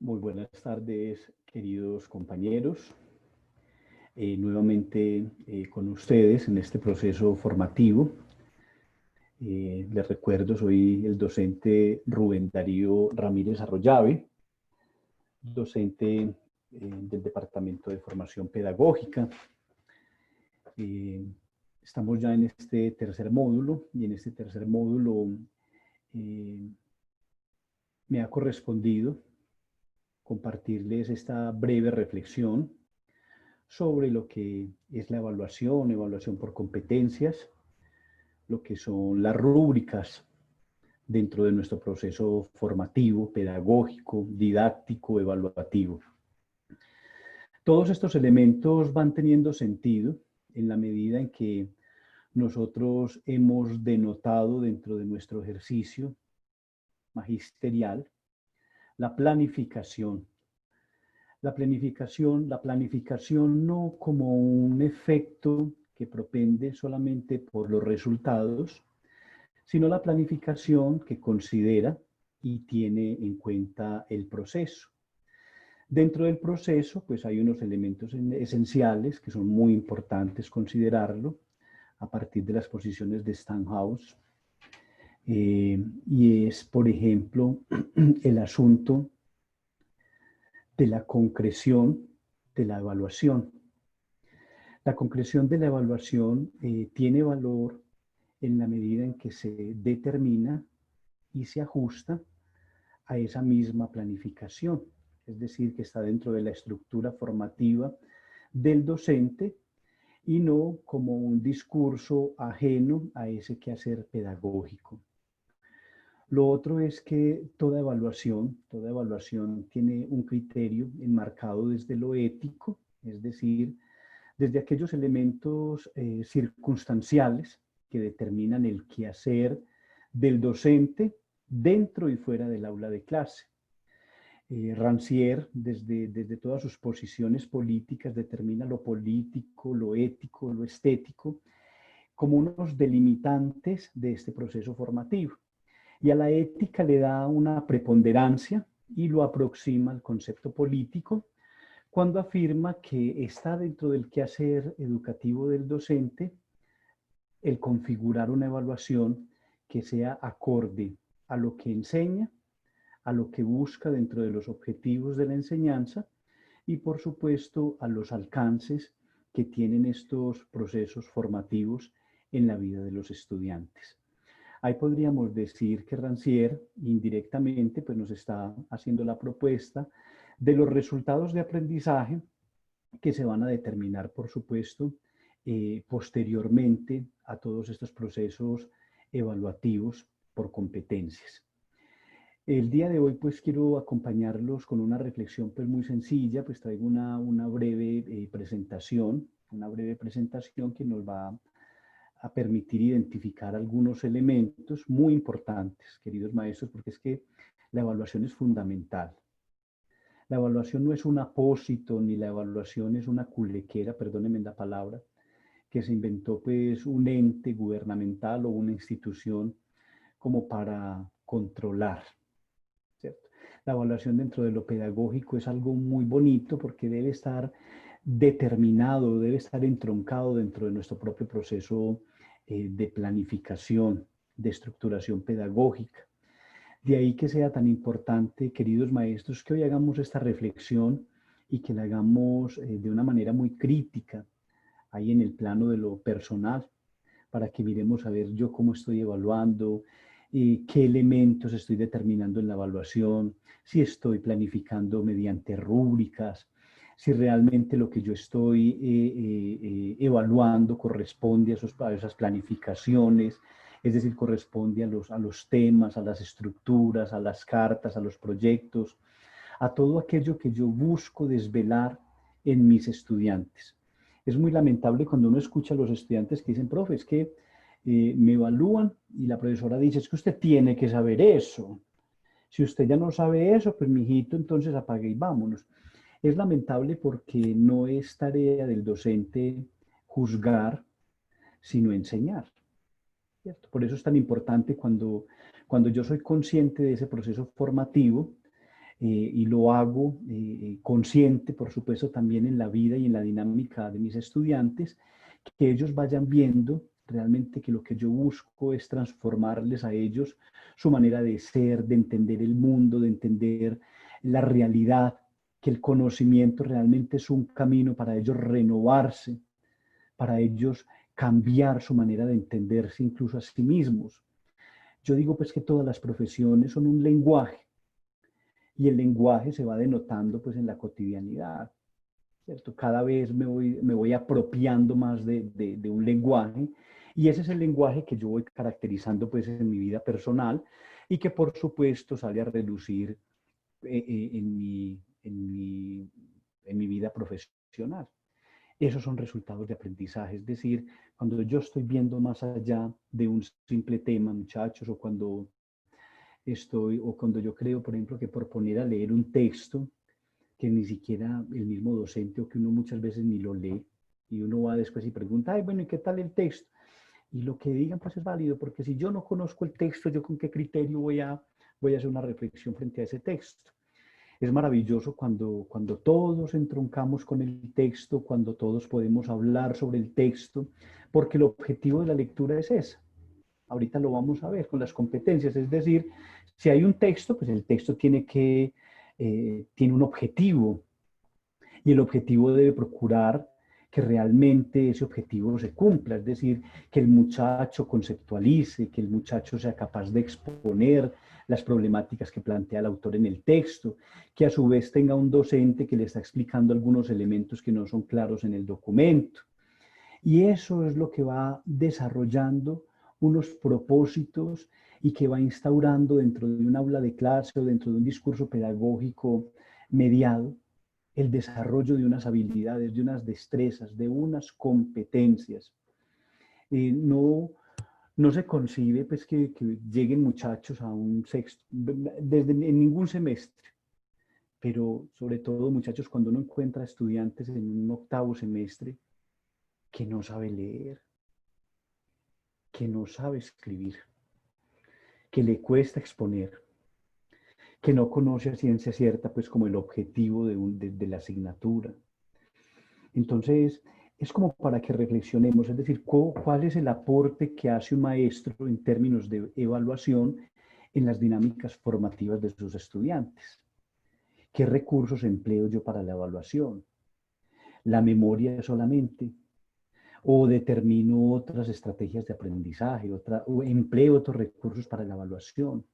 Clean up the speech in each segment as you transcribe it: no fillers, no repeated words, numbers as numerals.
Muy buenas tardes, queridos compañeros. Nuevamente con ustedes en este proceso formativo. Les recuerdo, soy el docente Rubén Darío Ramírez Arroyave, docente del Departamento de Formación Pedagógica. Estamos ya en este tercer módulo y en este tercer módulo me ha correspondido compartirles esta breve reflexión sobre lo que es la evaluación por competencias, lo que son las rúbricas dentro de nuestro proceso formativo, pedagógico, didáctico, evaluativo. Todos estos elementos van teniendo sentido en la medida en que nosotros hemos denotado dentro de nuestro ejercicio magisterial la planificación. La planificación no como un efecto que propende solamente por los resultados, sino la planificación que considera y tiene en cuenta el proceso. Dentro del proceso, pues hay unos elementos esenciales que son muy importantes considerarlo a partir de las posiciones de Steinhaus. Y es, por ejemplo, el asunto de la concreción de la evaluación. La concreción de la evaluación tiene valor en la medida en que se determina y se ajusta a esa misma planificación, es decir, que está dentro de la estructura formativa del docente y no como un discurso ajeno a ese quehacer pedagógico. Lo otro es que toda evaluación tiene un criterio enmarcado desde lo ético, es decir, desde aquellos elementos circunstanciales que determinan el quehacer del docente dentro y fuera del aula de clase. Rancière, desde todas sus posiciones políticas, determina lo político, lo ético, lo estético, como unos delimitantes de este proceso formativo. Y a la ética le da una preponderancia y lo aproxima al concepto político cuando afirma que está dentro del quehacer educativo del docente el configurar una evaluación que sea acorde a lo que enseña, a lo que busca dentro de los objetivos de la enseñanza y, por supuesto, a los alcances que tienen estos procesos formativos en la vida de los estudiantes. Ahí podríamos decir que Rancière indirectamente pues, nos está haciendo la propuesta de los resultados de aprendizaje que se van a determinar, por supuesto, posteriormente a todos estos procesos evaluativos por competencias. El día de hoy pues quiero acompañarlos con una reflexión pues muy sencilla, pues traigo una breve presentación que nos va a permitir identificar algunos elementos muy importantes, queridos maestros, porque es que la evaluación es fundamental. La evaluación no es un apósito, ni la evaluación es una culequera, perdónenme la palabra, que se inventó pues un ente gubernamental o una institución como para controlar, ¿cierto? La evaluación dentro de lo pedagógico es algo muy bonito porque debe estar determinado, debe estar entroncado dentro de nuestro propio proceso de planificación, de estructuración pedagógica. De ahí que sea tan importante, queridos maestros, que hoy hagamos esta reflexión y que la hagamos de una manera muy crítica, ahí en el plano de lo personal, para que miremos a ver yo cómo estoy evaluando, qué elementos estoy determinando en la evaluación, si estoy planificando mediante rúbricas, si realmente lo que yo estoy evaluando corresponde a esas planificaciones, es decir, corresponde a los temas, a las estructuras, a las cartas, a los proyectos, a todo aquello que yo busco desvelar en mis estudiantes. Es muy lamentable cuando uno escucha a los estudiantes que dicen, profe, es que me evalúan y la profesora dice, es que usted tiene que saber eso. Si usted ya no sabe eso, pues mijito, entonces apague y vámonos. Es lamentable porque no es tarea del docente juzgar, sino enseñar, ¿cierto? Por eso es tan importante cuando yo soy consciente de ese proceso formativo, y lo hago consciente, por supuesto, también en la vida y en la dinámica de mis estudiantes, que ellos vayan viendo realmente que lo que yo busco es transformarles a ellos su manera de ser, de entender el mundo, de entender la realidad, que el conocimiento realmente es un camino para ellos renovarse, para ellos cambiar su manera de entenderse incluso a sí mismos. Yo digo pues que todas las profesiones son un lenguaje y el lenguaje se va denotando pues en la cotidianidad, ¿cierto? Cada vez me voy apropiando más de un lenguaje y ese es el lenguaje que yo voy caracterizando pues en mi vida personal y que por supuesto sale a relucir en mi vida profesional. Esos son resultados de aprendizaje, es decir, cuando yo estoy viendo más allá de un simple tema, muchachos, o cuando yo creo, por ejemplo, que por poner a leer un texto, que ni siquiera el mismo docente o que uno muchas veces ni lo lee, y uno va después y pregunta, ay, bueno, ¿y qué tal el texto? Y lo que digan pues es válido, porque si yo no conozco el texto, ¿yo con qué criterio voy a hacer una reflexión frente a ese texto? Es maravilloso cuando todos entroncamos con el texto, cuando todos podemos hablar sobre el texto, porque el objetivo de la lectura es ese. Ahorita lo vamos a ver con las competencias, es decir, si hay un texto, pues el texto tiene un objetivo y el objetivo debe procurar que realmente ese objetivo se cumpla, es decir, que el muchacho conceptualice, que el muchacho sea capaz de exponer las problemáticas que plantea el autor en el texto, que a su vez tenga un docente que le está explicando algunos elementos que no son claros en el documento. Y eso es lo que va desarrollando unos propósitos y que va instaurando dentro de un aula de clase o dentro de un discurso pedagógico mediado el desarrollo de unas habilidades, de unas destrezas, de unas competencias. No, no se concibe pues, que lleguen muchachos a un sexto, en ningún semestre, pero sobre todo muchachos cuando uno encuentra estudiantes en un octavo semestre que no sabe leer, que no sabe escribir, que le cuesta exponer, que no conoce a ciencia cierta pues como el objetivo de la asignatura. Entonces, es como para que reflexionemos, es decir, cuál es el aporte que hace un maestro en términos de evaluación en las dinámicas formativas de sus estudiantes. ¿Qué recursos empleo yo para la evaluación? ¿La memoria solamente? ¿O determino otras estrategias de aprendizaje? ¿O empleo otros recursos para la evaluación?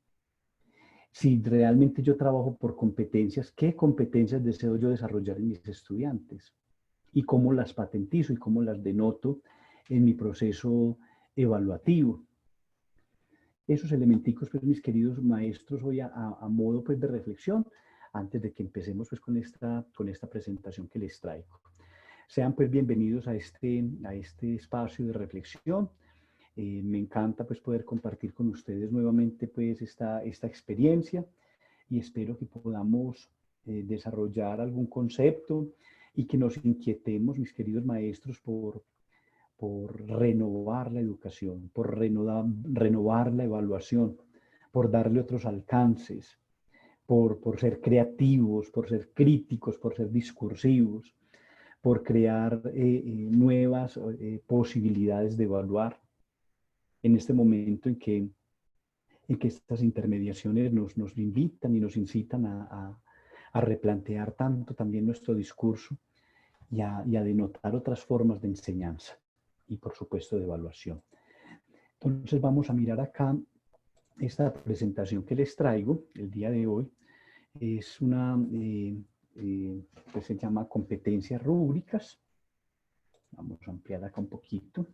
Si realmente yo trabajo por competencias, ¿qué competencias deseo yo desarrollar en mis estudiantes? Y cómo las patentizo y cómo las denoto en mi proceso evaluativo. Esos elementicos, pues, mis queridos maestros, hoy a modo pues, de reflexión, antes de que empecemos pues, con esta presentación que les traigo. Sean pues bienvenidos a este espacio de reflexión. Me encanta pues, poder compartir con ustedes nuevamente pues, esta experiencia y espero que podamos desarrollar algún concepto y que nos inquietemos, mis queridos maestros, por renovar la educación, por renovar la evaluación, por darle otros alcances, por ser creativos, por ser críticos, por ser discursivos, por crear nuevas posibilidades de evaluar en este momento en que estas intermediaciones nos invitan y nos incitan a replantear tanto también nuestro discurso y a denotar otras formas de enseñanza y por supuesto de evaluación. Entonces vamos a mirar acá esta presentación que les traigo el día de hoy. Es pues se llama competencias rúbricas. Vamos a ampliar acá un poquito.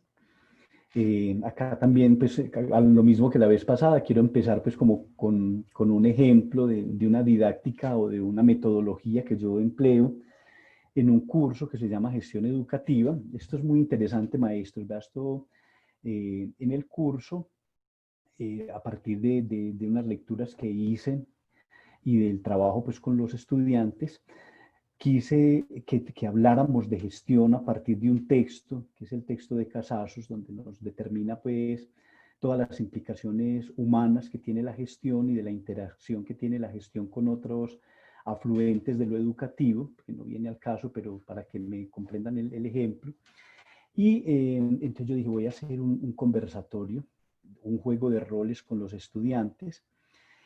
Acá también, pues, lo mismo que la vez pasada, quiero empezar pues como con un ejemplo de una didáctica o de una metodología que yo empleo en un curso que se llama Gestión Educativa. Esto es muy interesante, maestros. Esto, en el curso, a partir de unas lecturas que hice y del trabajo pues, con los estudiantes, quise que habláramos de gestión a partir de un texto, que es el texto de Casasos, donde nos determina pues todas las implicaciones humanas que tiene la gestión y de la interacción que tiene la gestión con otros afluentes de lo educativo, que no viene al caso, pero para que me comprendan el ejemplo. Y entonces yo dije, voy a hacer un conversatorio, un juego de roles con los estudiantes.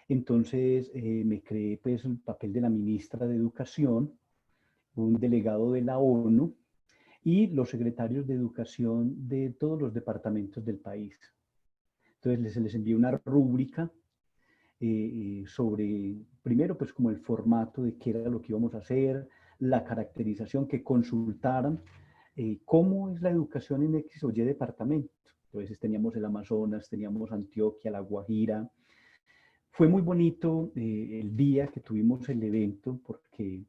Entonces me creé pues el papel de la ministra de Educación, un delegado de la ONU y los secretarios de educación de todos los departamentos del país. Entonces les envié una rúbrica sobre, primero pues como el formato de qué era lo que íbamos a hacer, la caracterización, que consultaran cómo es la educación en X o Y departamento. Entonces teníamos el Amazonas, teníamos Antioquia, La Guajira. Fue muy bonito el día que tuvimos el evento porque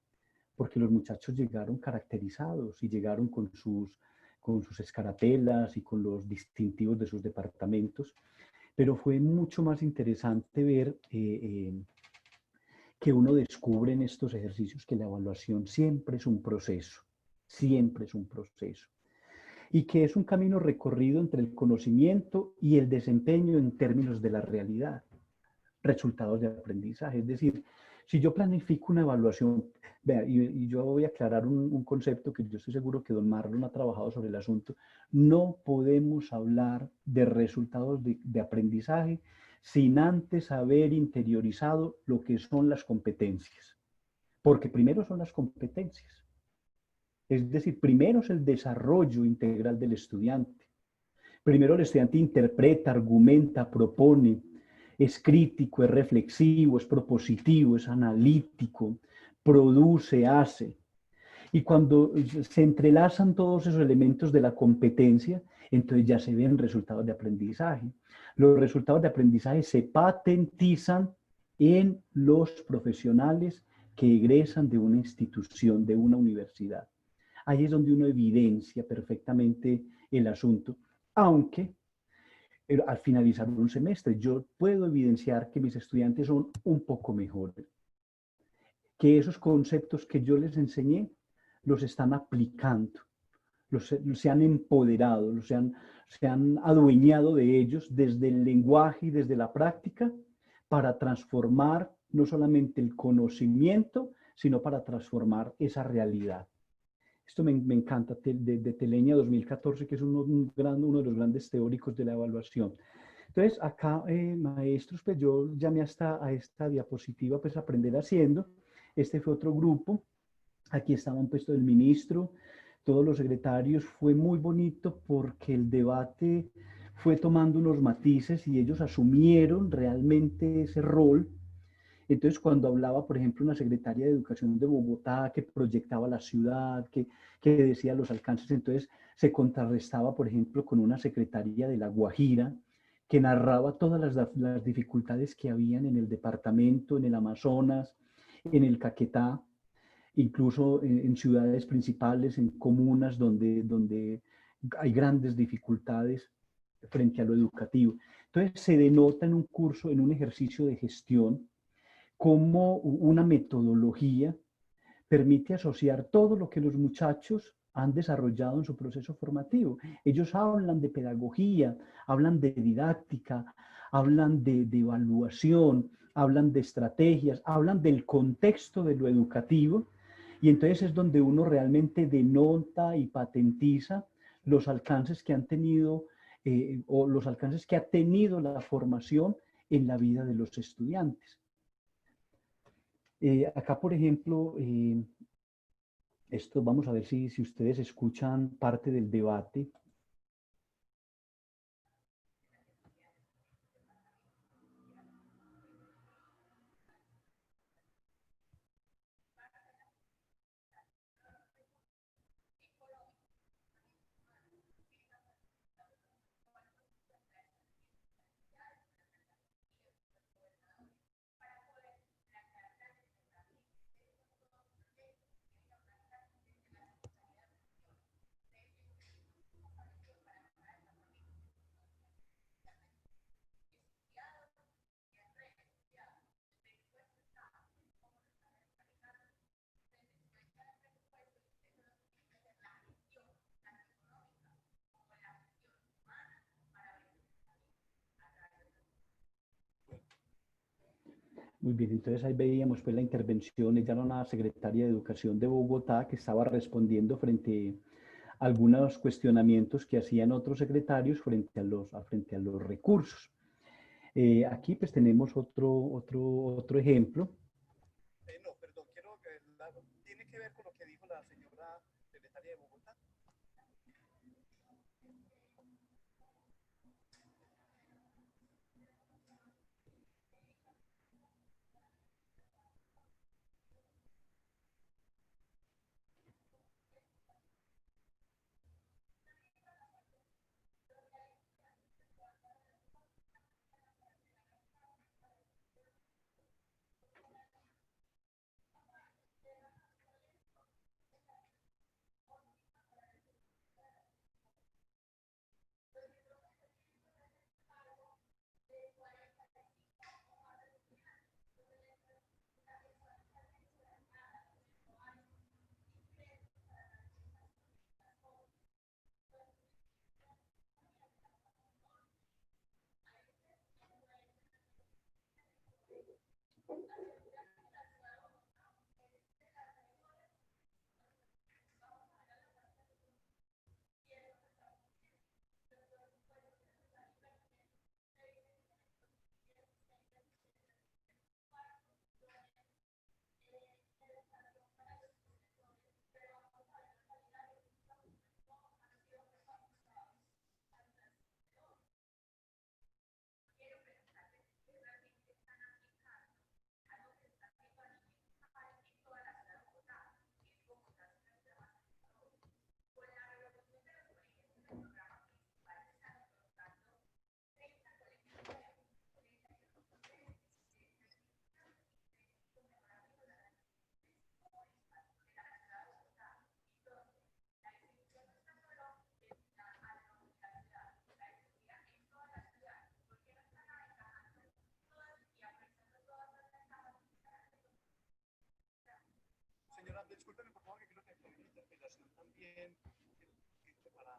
los muchachos llegaron caracterizados y llegaron con sus escarapelas y con los distintivos de sus departamentos. Pero fue mucho más interesante ver que uno descubre en estos ejercicios que la evaluación siempre es un proceso, y que es un camino recorrido entre el conocimiento y el desempeño en términos de la realidad, resultados de aprendizaje. Es decir, si yo planifico una evaluación, vea, y yo voy a aclarar un concepto que yo estoy seguro que don Marlon ha trabajado sobre el asunto, no podemos hablar de resultados de aprendizaje sin antes haber interiorizado lo que son las competencias, porque primero son las competencias, es decir, primero es el desarrollo integral del estudiante. Primero el estudiante interpreta, argumenta, propone, es crítico, es reflexivo, es propositivo, es analítico, produce, hace. Y cuando se entrelazan todos esos elementos de la competencia, entonces ya se ven resultados de aprendizaje. Los resultados de aprendizaje se patentizan en los profesionales que egresan de una institución, de una universidad. Ahí es donde uno evidencia perfectamente el asunto, aunque al finalizar un semestre yo puedo evidenciar que mis estudiantes son un poco mejores, que esos conceptos que yo les enseñé los están aplicando, se han empoderado, se han adueñado de ellos desde el lenguaje y desde la práctica para transformar no solamente el conocimiento, sino para transformar esa realidad. Esto me encanta, de Teleña 2014, que es uno de los grandes teóricos de la evaluación. Entonces, acá, maestros, pues yo llamé hasta a esta diapositiva, pues aprender haciendo. Este fue otro grupo. Aquí estaban puesto el ministro, todos los secretarios. Fue muy bonito porque el debate fue tomando unos matices y ellos asumieron realmente ese rol. Entonces, cuando hablaba, por ejemplo, una secretaria de Educación de Bogotá que proyectaba la ciudad, que decía los alcances, entonces se contrarrestaba, por ejemplo, con una secretaria de La Guajira que narraba todas las dificultades que habían en el departamento, en el Amazonas, en el Caquetá, incluso en ciudades principales, en comunas donde hay grandes dificultades frente a lo educativo. Entonces, se denota en un curso, en un ejercicio de gestión, cómo una metodología permite asociar todo lo que los muchachos han desarrollado en su proceso formativo. Ellos hablan de pedagogía, hablan de didáctica, hablan de evaluación, hablan de estrategias, hablan del contexto de lo educativo, y entonces es donde uno realmente denota y patentiza los alcances que han tenido o los alcances que ha tenido la formación en la vida de los estudiantes. Acá, por ejemplo, esto vamos a ver si ustedes escuchan parte del debate. Muy bien, entonces ahí veíamos pues la intervención, ella era una secretaria de Educación de Bogotá que estaba respondiendo frente a algunos cuestionamientos que hacían otros secretarios frente a los recursos. Aquí pues tenemos otro ejemplo. No, perdón, tiene que ver con lo que dijo la señora secretaria de Bogotá. Señora, discúlpeme por favor que creo que aquí hay una interpelación también para...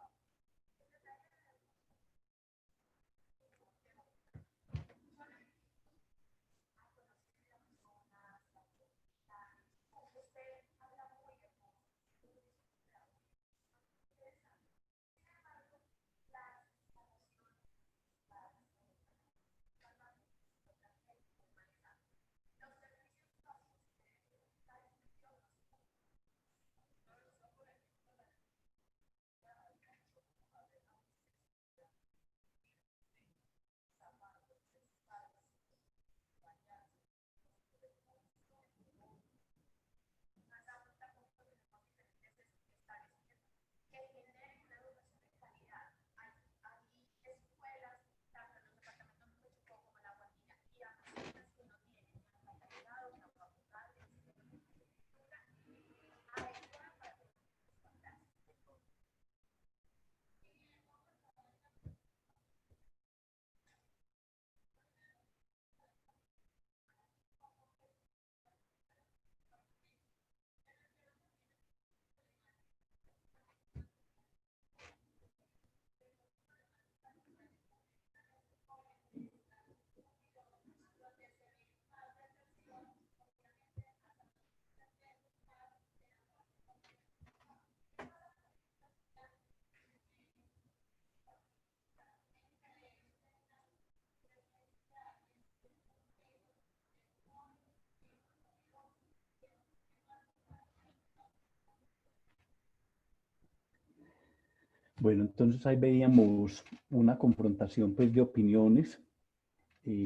Bueno, entonces ahí veíamos una confrontación pues de opiniones.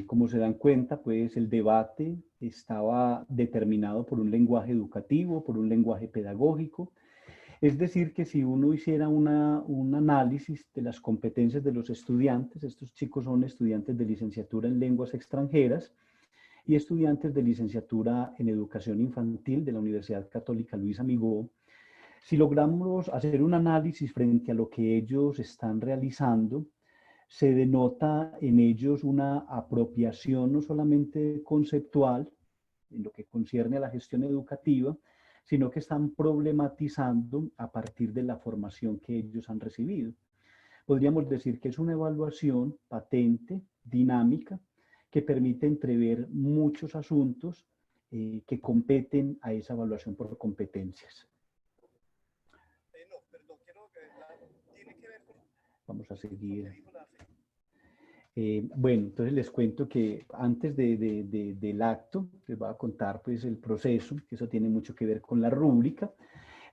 Como se dan cuenta, pues el debate estaba determinado por un lenguaje educativo, por un lenguaje pedagógico. Es decir, que si uno hiciera un análisis de las competencias de los estudiantes, estos chicos son estudiantes de licenciatura en lenguas extranjeras y estudiantes de licenciatura en educación infantil de la Universidad Católica Luis Amigó. Si logramos hacer un análisis frente a lo que ellos están realizando, se denota en ellos una apropiación no solamente conceptual, en lo que concierne a la gestión educativa, sino que están problematizando a partir de la formación que ellos han recibido. Podríamos decir que es una evaluación patente, dinámica, que permite entrever muchos asuntos que competen a esa evaluación por competencias. No, perdón, quiero que tiene que ver con Vamos a lo que seguir. dijo la señora. Bueno, entonces les cuento que antes del acto les voy a contar pues el proceso, que eso tiene mucho que ver con la rúbrica.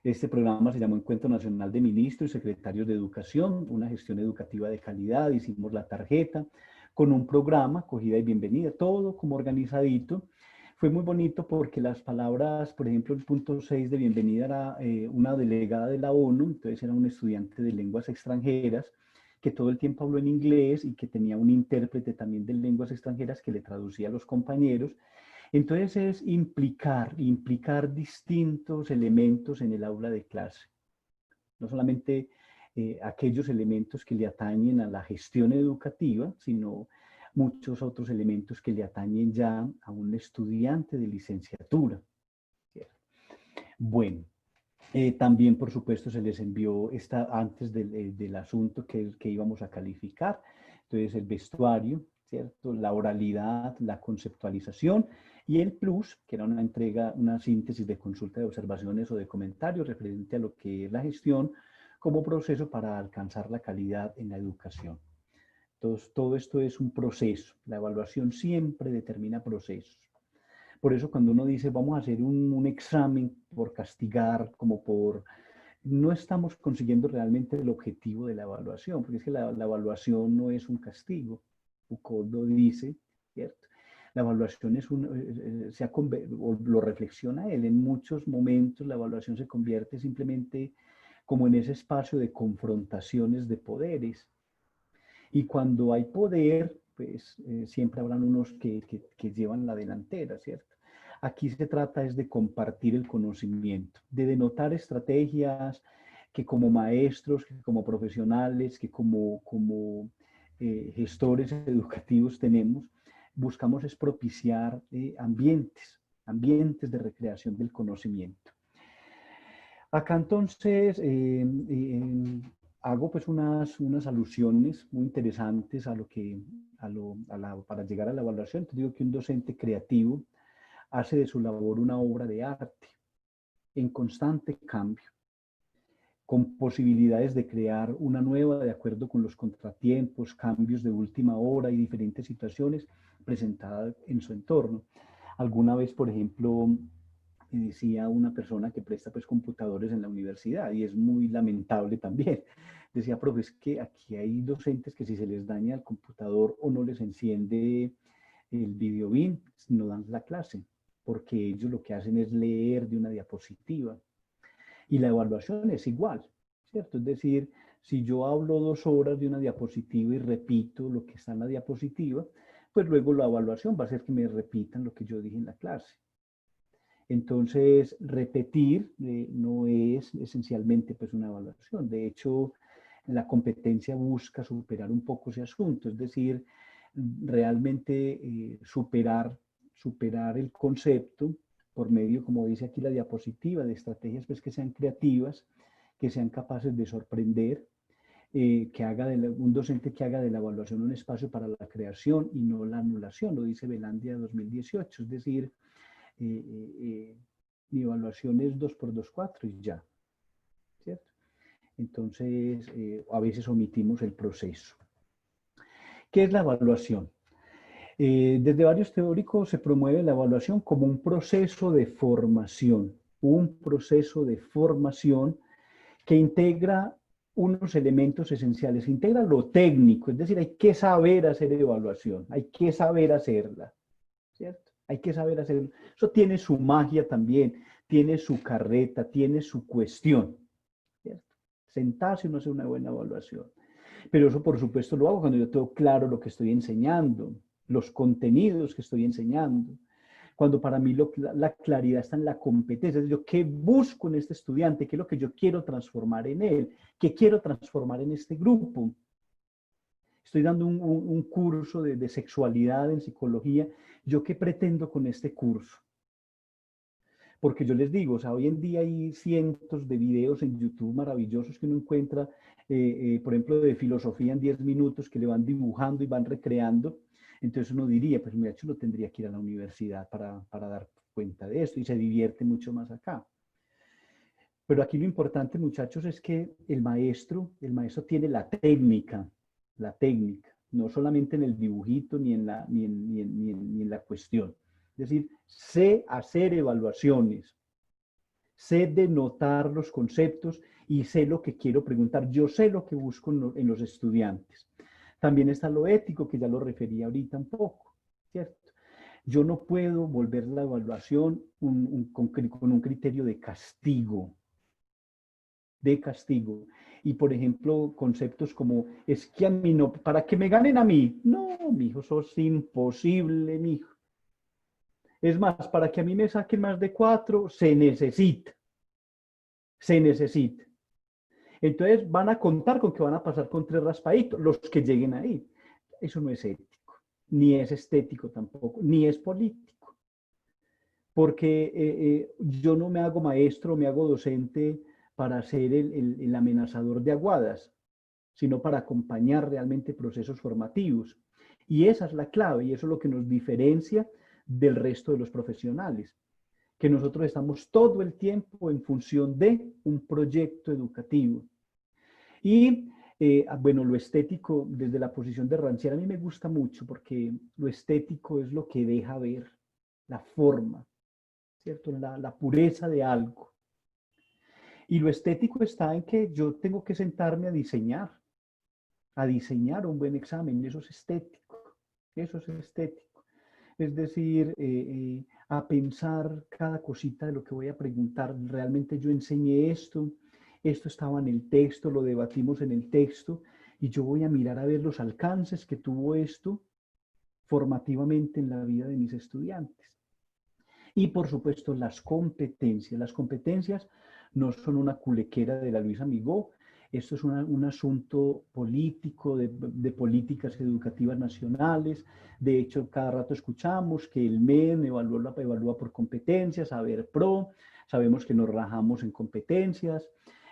Este programa se llamó Encuentro Nacional de Ministros y Secretarios de Educación, una gestión educativa de calidad. Hicimos la tarjeta con un programa, acogida y bienvenida, todo como organizadito. Fue muy bonito porque las palabras, por ejemplo, el punto 6 de bienvenida era una delegada de la ONU, entonces era un estudiante de lenguas extranjeras que todo el tiempo habló en inglés y que tenía un intérprete también de lenguas extranjeras que le traducía a los compañeros. Entonces es implicar distintos elementos en el aula de clase. No solamente aquellos elementos que le atañen a la gestión educativa, sino muchos otros elementos que le atañen ya a un estudiante de licenciatura. Bueno, también, por supuesto, se les envió antes del asunto que íbamos a calificar. Entonces, el vestuario, ¿cierto? La oralidad, la conceptualización y el plus, que era una entrega, una síntesis de consulta de observaciones o de comentarios referente a lo que es la gestión como proceso para alcanzar la calidad en la educación. Entonces, todo esto es un proceso. La evaluación siempre determina procesos. Por eso cuando uno dice vamos a hacer un examen por castigar, como por... No estamos consiguiendo realmente el objetivo de la evaluación, porque es que la evaluación no es un castigo. Foucault lo dice, ¿cierto? La evaluación es o lo reflexiona él, en muchos momentos la evaluación se convierte simplemente como en ese espacio de confrontaciones de poderes. Y cuando hay poder, pues siempre habrán unos que llevan la delantera, ¿cierto? Aquí se trata es de compartir el conocimiento, de denotar estrategias que como maestros, que como profesionales, que como gestores educativos tenemos, buscamos es propiciar ambientes de recreación del conocimiento. Acá entonces hago pues unas alusiones muy interesantes a lo que, para llegar a la evaluación. Te digo que un docente creativo hace de su labor una obra de arte en constante cambio, con posibilidades de crear una nueva de acuerdo con los contratiempos, cambios de última hora y diferentes situaciones presentadas en su entorno. Alguna vez, por ejemplo, me decía una persona que presta pues computadores en la universidad y es muy lamentable también. Decía, profe, es que aquí hay docentes que si se les daña el computador o no les enciende el videobin, no dan la clase, porque ellos lo que hacen es leer de una diapositiva. Y la evaluación es igual, ¿cierto? Es decir, si yo hablo 2 horas de una diapositiva y repito lo que está en la diapositiva, pues luego la evaluación va a ser que me repitan lo que yo dije en la clase. Entonces, repetir no es esencialmente pues, una evaluación. De hecho, la competencia busca superar un poco ese asunto, es decir, realmente superar el concepto por medio, como dice aquí la diapositiva, de estrategias pues, que sean creativas, que sean capaces de sorprender, que haga un docente que haga de la evaluación un espacio para la creación y no la anulación, lo dice Belandia 2018, es decir, mi evaluación es 2x2, 4 y ya, ¿cierto? Entonces, a veces omitimos el proceso. ¿Qué es la evaluación? Desde varios teóricos se promueve la evaluación como un proceso de formación que integra unos elementos esenciales, integra lo técnico, es decir, hay que saber hacer evaluación, hay que saber hacerla, ¿cierto? Hay que saber hacerlo. Eso tiene su magia también, tiene su carreta, tiene su cuestión, ¿cierto? Sentarse y no hacer una buena evaluación. Pero eso, por supuesto, lo hago cuando yo tengo claro lo que estoy enseñando, los contenidos que estoy enseñando. Cuando para mí la claridad está en la competencia. Es decir, yo qué busco en este estudiante, qué es lo que yo quiero transformar en él, qué quiero transformar en este grupo. Estoy dando un curso de sexualidad en psicología. ¿Yo qué pretendo con este curso? Porque yo les digo, o sea, hoy en día hay cientos de videos en YouTube maravillosos que uno encuentra, por ejemplo, de filosofía en 10 minutos que le van dibujando y van recreando. Entonces uno diría, pues muchacho no tendría que ir a la universidad para dar cuenta de esto y se divierte mucho más acá. Pero aquí lo importante, muchachos, es que el maestro tiene la técnica, no solamente en el dibujito ni en la cuestión. Es decir, sé hacer evaluaciones, sé denotar los conceptos y sé lo que quiero preguntar. Yo sé lo que busco en los estudiantes. También está lo ético, que ya lo refería ahorita un poco, ¿cierto? Yo no puedo volver la evaluación con un criterio de castigo. Y, por ejemplo, conceptos como, es que a mí no, para que me ganen a mí. No, mijo, eso es imposible, mijo. Es más, para que a mí me saquen más de 4, se necesita. Se necesita. Entonces van a contar con que van a pasar con 3 raspaditos, los que lleguen ahí. Eso no es ético, ni es estético tampoco, ni es político. Porque yo no me hago maestro, me hago docente para ser el amenazador de aguadas, sino para acompañar realmente procesos formativos. Y esa es la clave, y eso es lo que nos diferencia del resto de los profesionales, que nosotros estamos todo el tiempo en función de un proyecto educativo. Y bueno, lo estético desde la posición de Rancière a mí me gusta mucho porque lo estético es lo que deja ver la forma, ¿cierto? La pureza de algo. Y lo estético está en que yo tengo que sentarme a diseñar un buen examen, y eso es estético, eso es estético. Es decir, a pensar cada cosita de lo que voy a preguntar. Realmente yo enseñé esto, esto estaba en el texto, lo debatimos en el texto, y yo voy a mirar a ver los alcances que tuvo esto formativamente en la vida de mis estudiantes. Y por supuesto las competencias. Las competencias no son una culequera de la Luisa Migó, esto es un asunto político, de políticas educativas nacionales. De hecho, cada rato escuchamos que el MEN evalúa por competencias, Saber Pro, sabemos que nos rajamos en competencias,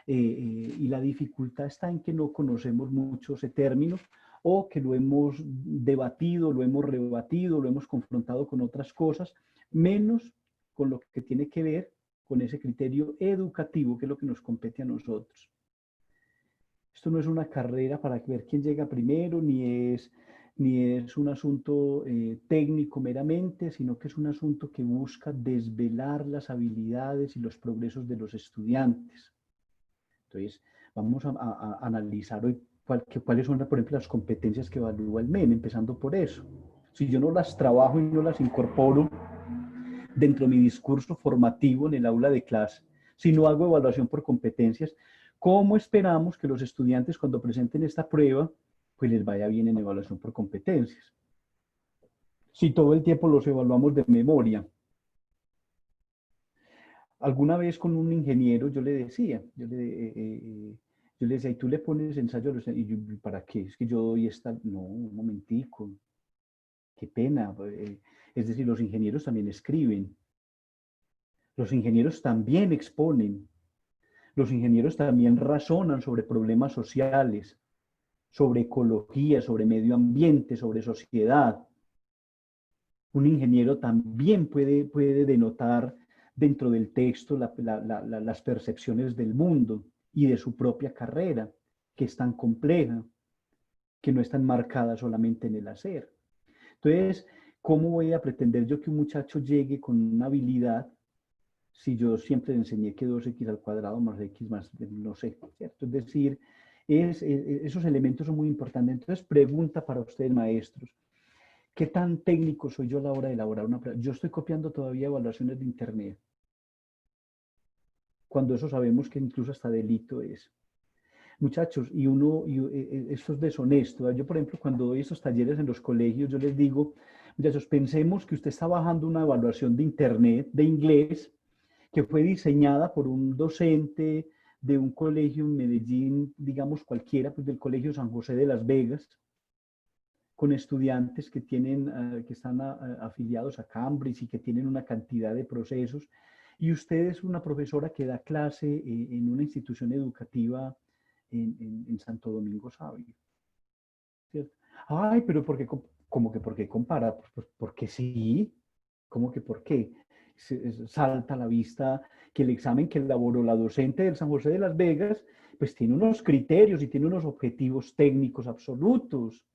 y la dificultad está en que no conocemos mucho ese término o que lo hemos debatido, lo hemos rebatido, lo hemos confrontado con otras cosas, menos con lo que tiene que ver con ese criterio educativo, que es lo que nos compete a nosotros. Esto no es una carrera para ver quién llega primero, ni es un asunto técnico meramente, sino que es un asunto que busca desvelar las habilidades y los progresos de los estudiantes. Entonces, vamos a analizar hoy cuáles son, por ejemplo, las competencias que evalúa el MEN, empezando por eso. Si yo no las trabajo y no las incorporo dentro de mi discurso formativo en el aula de clase, si no hago evaluación por competencias, ¿cómo esperamos que los estudiantes cuando presenten esta prueba, pues les vaya bien en evaluación por competencias? Si todo el tiempo los evaluamos de memoria. Alguna vez con un ingeniero yo le decía, yo le decía, y tú le pones ensayo, y yo, ¿para qué? Es que yo doy esta, no, un momentico, qué pena. Es decir, los ingenieros también escriben, los ingenieros también exponen, los ingenieros también razonan sobre problemas sociales, sobre ecología, sobre medio ambiente, sobre sociedad. Un ingeniero también puede denotar dentro del texto las percepciones del mundo y de su propia carrera, que es tan compleja, que no está enmarcada solamente en el hacer. Entonces, ¿cómo voy a pretender yo que un muchacho llegue con una habilidad si yo siempre le enseñé que 2x al cuadrado más x más, no sé, ¿cierto? Es decir, esos elementos son muy importantes. Entonces, pregunta para ustedes, maestros, ¿qué tan técnico soy yo a la hora de elaborar una prueba? Yo estoy copiando todavía evaluaciones de Internet, cuando eso sabemos que incluso hasta delito es. Muchachos, esto es deshonesto. Yo, por ejemplo, cuando doy estos talleres en los colegios, yo les digo, muchachos, pensemos que usted está bajando una evaluación de Internet de inglés que fue diseñada por un docente de un colegio en Medellín, digamos cualquiera, pues del Colegio San José de Las Vegas, con estudiantes que están afiliados a Cambridge y que tienen una cantidad de procesos, y usted es una profesora que da clase en una institución educativa en Santo Domingo Sabio, ¿cierto? Ay, pero porque ¿Cómo que por qué compara? Pues porque sí. ¿Cómo que por qué? Salta a la vista que el examen que elaboró la docente del San José de Las Vegas, pues tiene unos criterios y tiene unos objetivos técnicos absolutos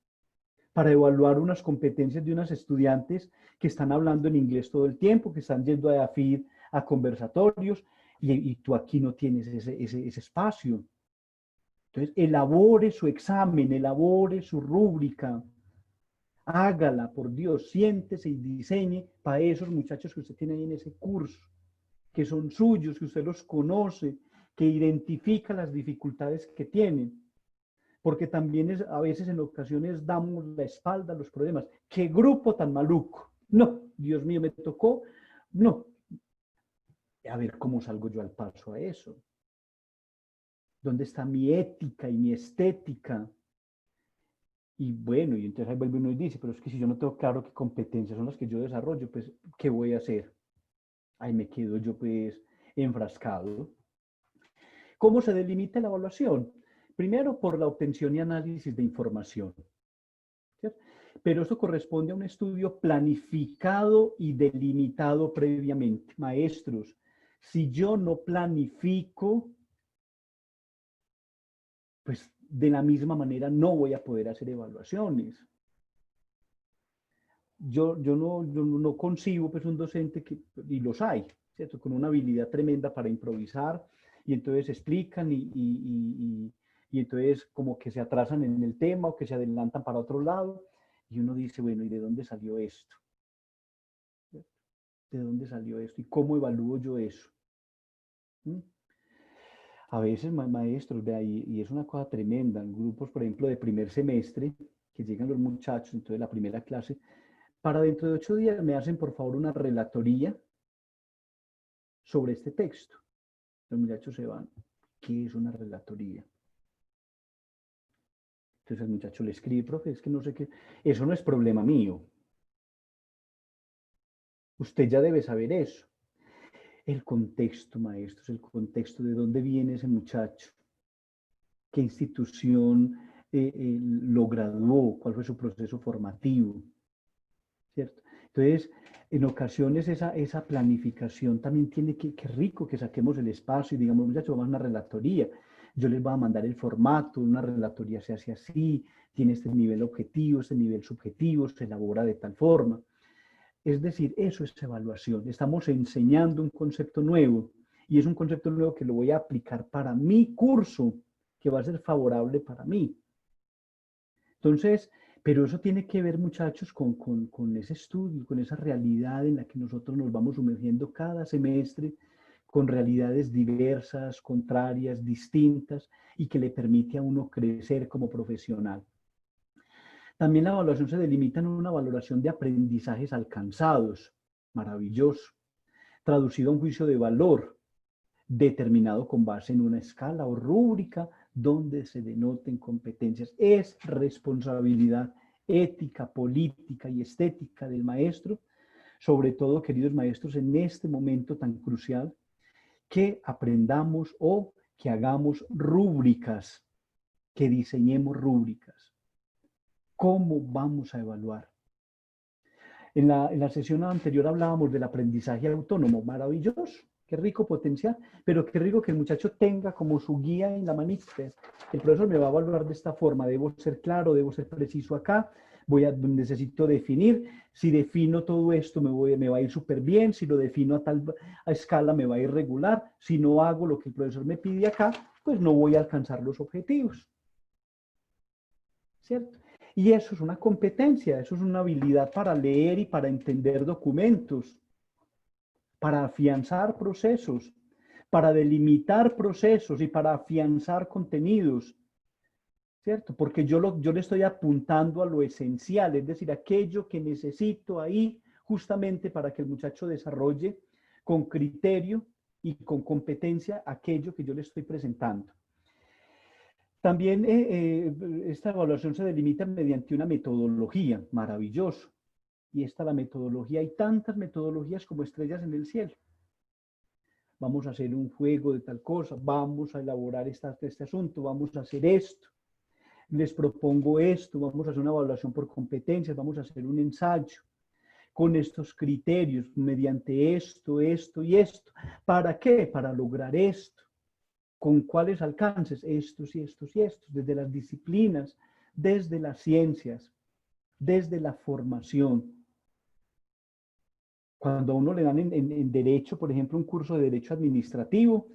para evaluar unas competencias de unas estudiantes que están hablando en inglés todo el tiempo, que están yendo a AFID a conversatorios, y tú aquí no tienes ese espacio. Entonces, elabore su examen, elabore su rúbrica, hágala, por Dios, siéntese y diseñe para esos muchachos que usted tiene ahí en ese curso, que son suyos, que usted los conoce, que identifica las dificultades que tienen. Porque también a veces en ocasiones damos la espalda a los problemas. ¡Qué grupo tan maluco! No, Dios mío, me tocó. No. A ver cómo salgo yo al paso a eso. ¿Dónde está mi ética y mi estética? Y bueno, y entonces ahí vuelve uno y dice, pero es que si yo no tengo claro qué competencias son las que yo desarrollo, pues, ¿qué voy a hacer? Ahí me quedo yo, pues, enfrascado. ¿Cómo se delimita la evaluación? Primero, por la obtención y análisis de información. ¿Cierto? Pero eso corresponde a un estudio planificado y delimitado previamente. Maestros, si yo no planifico, pues de la misma manera no voy a poder hacer evaluaciones. Yo no concibo pues un docente que, y los hay, ¿cierto? Con una habilidad tremenda para improvisar, y entonces explican y entonces como que se atrasan en el tema o que se adelantan para otro lado, y uno dice, bueno, ¿y de dónde salió esto? ¿De dónde salió esto? ¿Y cómo evalúo yo eso? ¿Mm? A veces, maestros, de ahí, y es una cosa tremenda, en grupos, por ejemplo, de primer semestre, que llegan los muchachos, entonces la primera clase, para dentro de 8 días me hacen por favor una relatoría sobre este texto. Los muchachos se van. ¿Qué es una relatoría? Entonces el muchacho le escribe, profe, es que no sé qué. Eso no es problema mío. Usted ya debe saber eso. El contexto, maestros, el contexto de dónde viene ese muchacho, qué institución lo graduó, cuál fue su proceso formativo, ¿cierto? Entonces, en ocasiones esa planificación también tiene que rico que saquemos el espacio y digamos, muchachos, vamos a una relatoría. Yo les voy a mandar el formato, una relatoría se hace así, tiene este nivel objetivo, este nivel subjetivo, se elabora de tal forma. Es decir, eso es evaluación. Estamos enseñando un concepto nuevo y es un concepto nuevo que lo voy a aplicar para mi curso, que va a ser favorable para mí. Entonces, pero eso tiene que ver, muchachos, con ese estudio, con esa realidad en la que nosotros nos vamos sumergiendo cada semestre, con realidades diversas, contrarias, distintas, y que le permite a uno crecer como profesional. También la evaluación se delimita en una valoración de aprendizajes alcanzados, maravilloso, traducido a un juicio de valor, determinado con base en una escala o rúbrica donde se denoten competencias. Es responsabilidad ética, política y estética del maestro, sobre todo, queridos maestros, en este momento tan crucial, que aprendamos o que hagamos rúbricas, que diseñemos rúbricas. ¿Cómo vamos a evaluar? En la sesión anterior hablábamos del aprendizaje autónomo, maravilloso, qué rico potencial, pero qué rico que el muchacho tenga como su guía en la manita. El profesor me va a evaluar de esta forma, debo ser claro, debo ser preciso acá, necesito definir, si defino todo esto me va a ir súper bien, si lo defino a escala me va a ir regular, si no hago lo que el profesor me pide acá, pues no voy a alcanzar los objetivos, ¿cierto? Y eso es una competencia, eso es una habilidad para leer y para entender documentos, para afianzar procesos, para delimitar procesos y para afianzar contenidos, ¿cierto? Porque yo le estoy apuntando a lo esencial, es decir, aquello que necesito ahí justamente para que el muchacho desarrolle con criterio y con competencia aquello que yo le estoy presentando. También esta evaluación se delimita mediante una metodología, maravilloso. Y esta la metodología, hay tantas metodologías como estrellas en el cielo. Vamos a hacer un juego de tal cosa, vamos a elaborar este asunto, vamos a hacer esto. les propongo esto, vamos a hacer una evaluación por competencias, vamos a hacer un ensayo con estos criterios, mediante esto, esto y esto. ¿Para qué? Para lograr esto. ¿Con cuáles alcances? Estos y estos y estos, desde las disciplinas, desde las ciencias, desde la formación. Cuando a uno le dan en derecho, por ejemplo, un curso de derecho administrativo,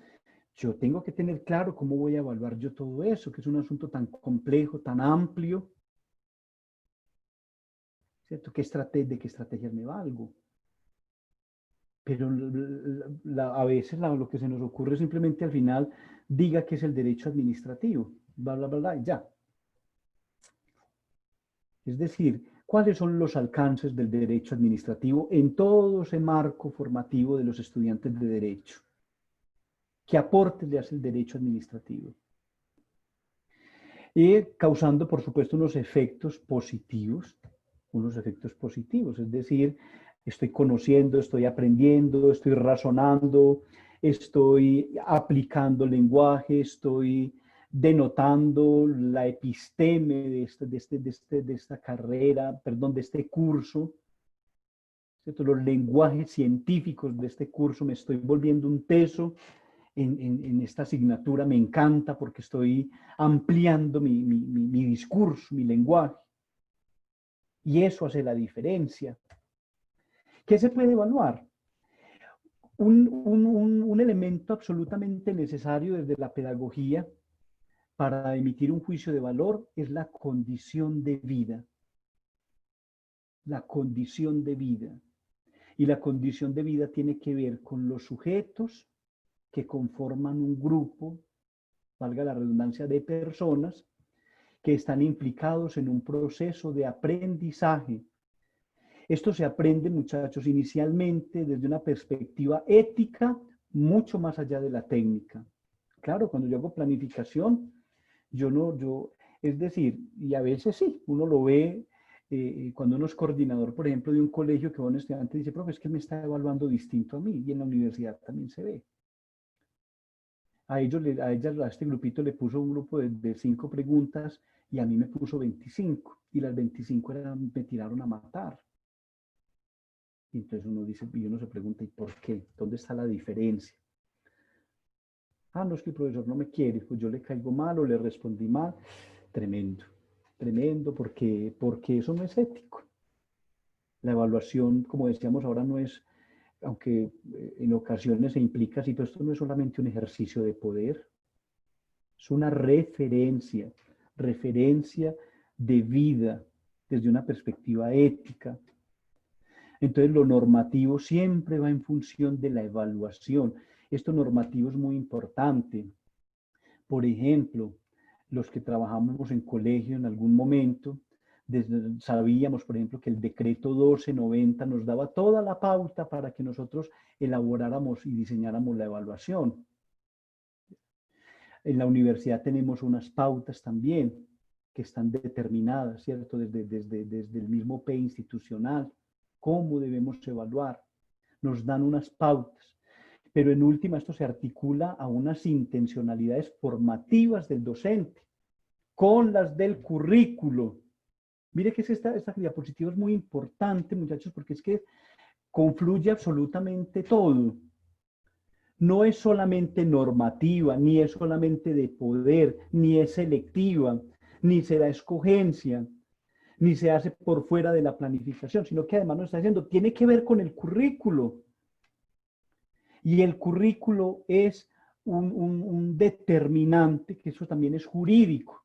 yo tengo que tener claro cómo voy a evaluar yo todo eso, que es un asunto tan complejo, tan amplio, ¿cierto? ¿De qué estrategias me valgo? Pero a veces lo que se nos ocurre simplemente al final diga que es el derecho administrativo, bla, bla, bla, bla, y ya. Es decir, ¿cuáles son los alcances del derecho administrativo en todo ese marco formativo de los estudiantes de derecho? ¿Qué aporte le hace el derecho administrativo? Y causando, por supuesto, unos efectos positivos, es decir, estoy conociendo, estoy aprendiendo, estoy razonando, estoy aplicando lenguaje, estoy denotando la episteme de esta carrera, perdón, de este curso, ¿cierto? Los lenguajes científicos de este curso, me estoy volviendo un teso en esta asignatura, me encanta porque estoy ampliando mi discurso, mi lenguaje, y eso hace la diferencia. ¿Qué se puede evaluar? Un elemento absolutamente necesario desde la pedagogía para emitir un juicio de valor es la condición de vida. La condición de vida. Y la condición de vida tiene que ver con los sujetos que conforman un grupo, valga la redundancia, de personas que están implicados en un proceso de aprendizaje. Esto se aprende, muchachos, inicialmente desde una perspectiva ética, mucho más allá de la técnica. Claro, cuando yo hago planificación, es decir, y a veces sí, uno lo ve cuando uno es coordinador, por ejemplo, de un colegio, que un estudiante dice, profe, es que me está evaluando distinto a mí, y en la universidad también se ve. A este grupito le puso un grupo de 5 preguntas y a mí me puso 25, y las 25 me tiraron a matar. Y entonces uno se pregunta, ¿y por qué? ¿Dónde está la diferencia? Ah, no, es que el profesor no me quiere, pues yo le caigo mal o le respondí mal. Tremendo, tremendo, porque eso no es ético. La evaluación, como decíamos ahora, no es, aunque en ocasiones se implica así, pero esto no es solamente un ejercicio de poder, es una referencia de vida desde una perspectiva ética. Entonces, lo normativo siempre va en función de la evaluación. Esto normativo es muy importante. Por ejemplo, los que trabajamos en colegio en algún momento, sabíamos, por ejemplo, que el decreto 1290 nos daba toda la pauta para que nosotros elaboráramos y diseñáramos la evaluación. En la universidad tenemos unas pautas también que están determinadas, ¿cierto? Desde el mismo P institucional, cómo debemos evaluar. Nos dan unas pautas, pero en última esto se articula a unas intencionalidades formativas del docente con las del currículo. Mire que esta diapositiva es muy importante, muchachos, porque es que confluye absolutamente todo. No es solamente normativa, ni es solamente de poder, ni es selectiva, ni se da escogencia, ni se hace por fuera de la planificación, sino que además nos está diciendo, tiene que ver con el currículo. Y el currículo es un determinante, que eso también es jurídico.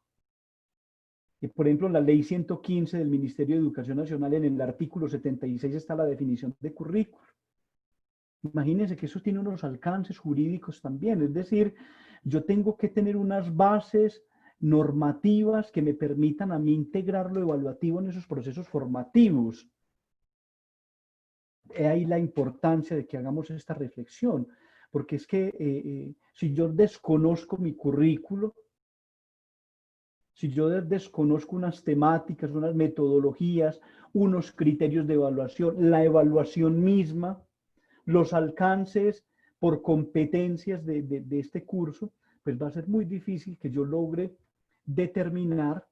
Por ejemplo, en la ley 115 del Ministerio de Educación Nacional, en el artículo 76 está la definición de currículo. Imagínense que eso tiene unos alcances jurídicos también, es decir, yo tengo que tener unas bases normativas que me permitan a mí integrar lo evaluativo en esos procesos formativos. He ahí la importancia de que hagamos esta reflexión, porque es que si yo desconozco mi currículo, si yo desconozco unas temáticas, unas metodologías, unos criterios de evaluación, la evaluación misma, los alcances por competencias de este curso, pues va a ser muy difícil que yo logre determinar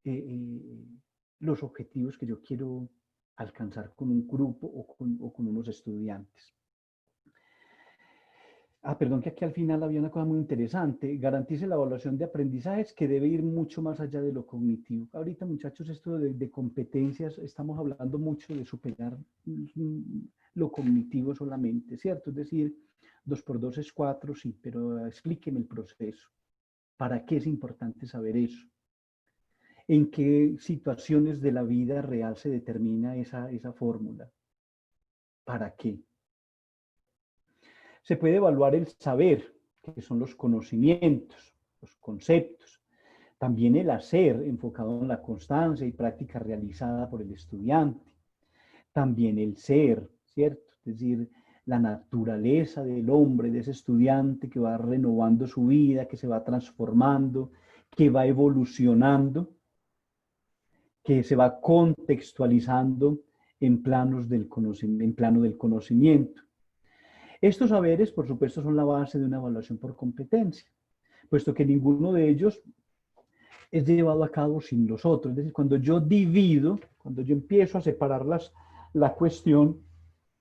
los objetivos que yo quiero alcanzar con un grupo o con unos estudiantes. Perdón, que aquí al final había una cosa muy interesante. Garantice la evaluación de aprendizajes que debe ir mucho más allá de lo cognitivo. Ahorita, muchachos, esto de competencias, estamos hablando mucho de superar lo cognitivo solamente, ¿cierto? Es decir, 2 por 2 es 4, sí, pero explíqueme el proceso. ¿Para qué es importante saber eso? ¿En qué situaciones de la vida real se determina esa fórmula? ¿Para qué? Se puede evaluar el saber, que son los conocimientos, los conceptos. También el hacer, enfocado en la constancia y práctica realizada por el estudiante. También el ser, ¿cierto? Es decir, la naturaleza del hombre, de ese estudiante que va renovando su vida, que se va transformando, que va evolucionando, que se va contextualizando en planos del conocimiento, en plano del conocimiento. Estos saberes, por supuesto, son la base de una evaluación por competencia, puesto que ninguno de ellos es llevado a cabo sin los otros. Es decir, cuando yo divido, cuando yo empiezo a separar la cuestión,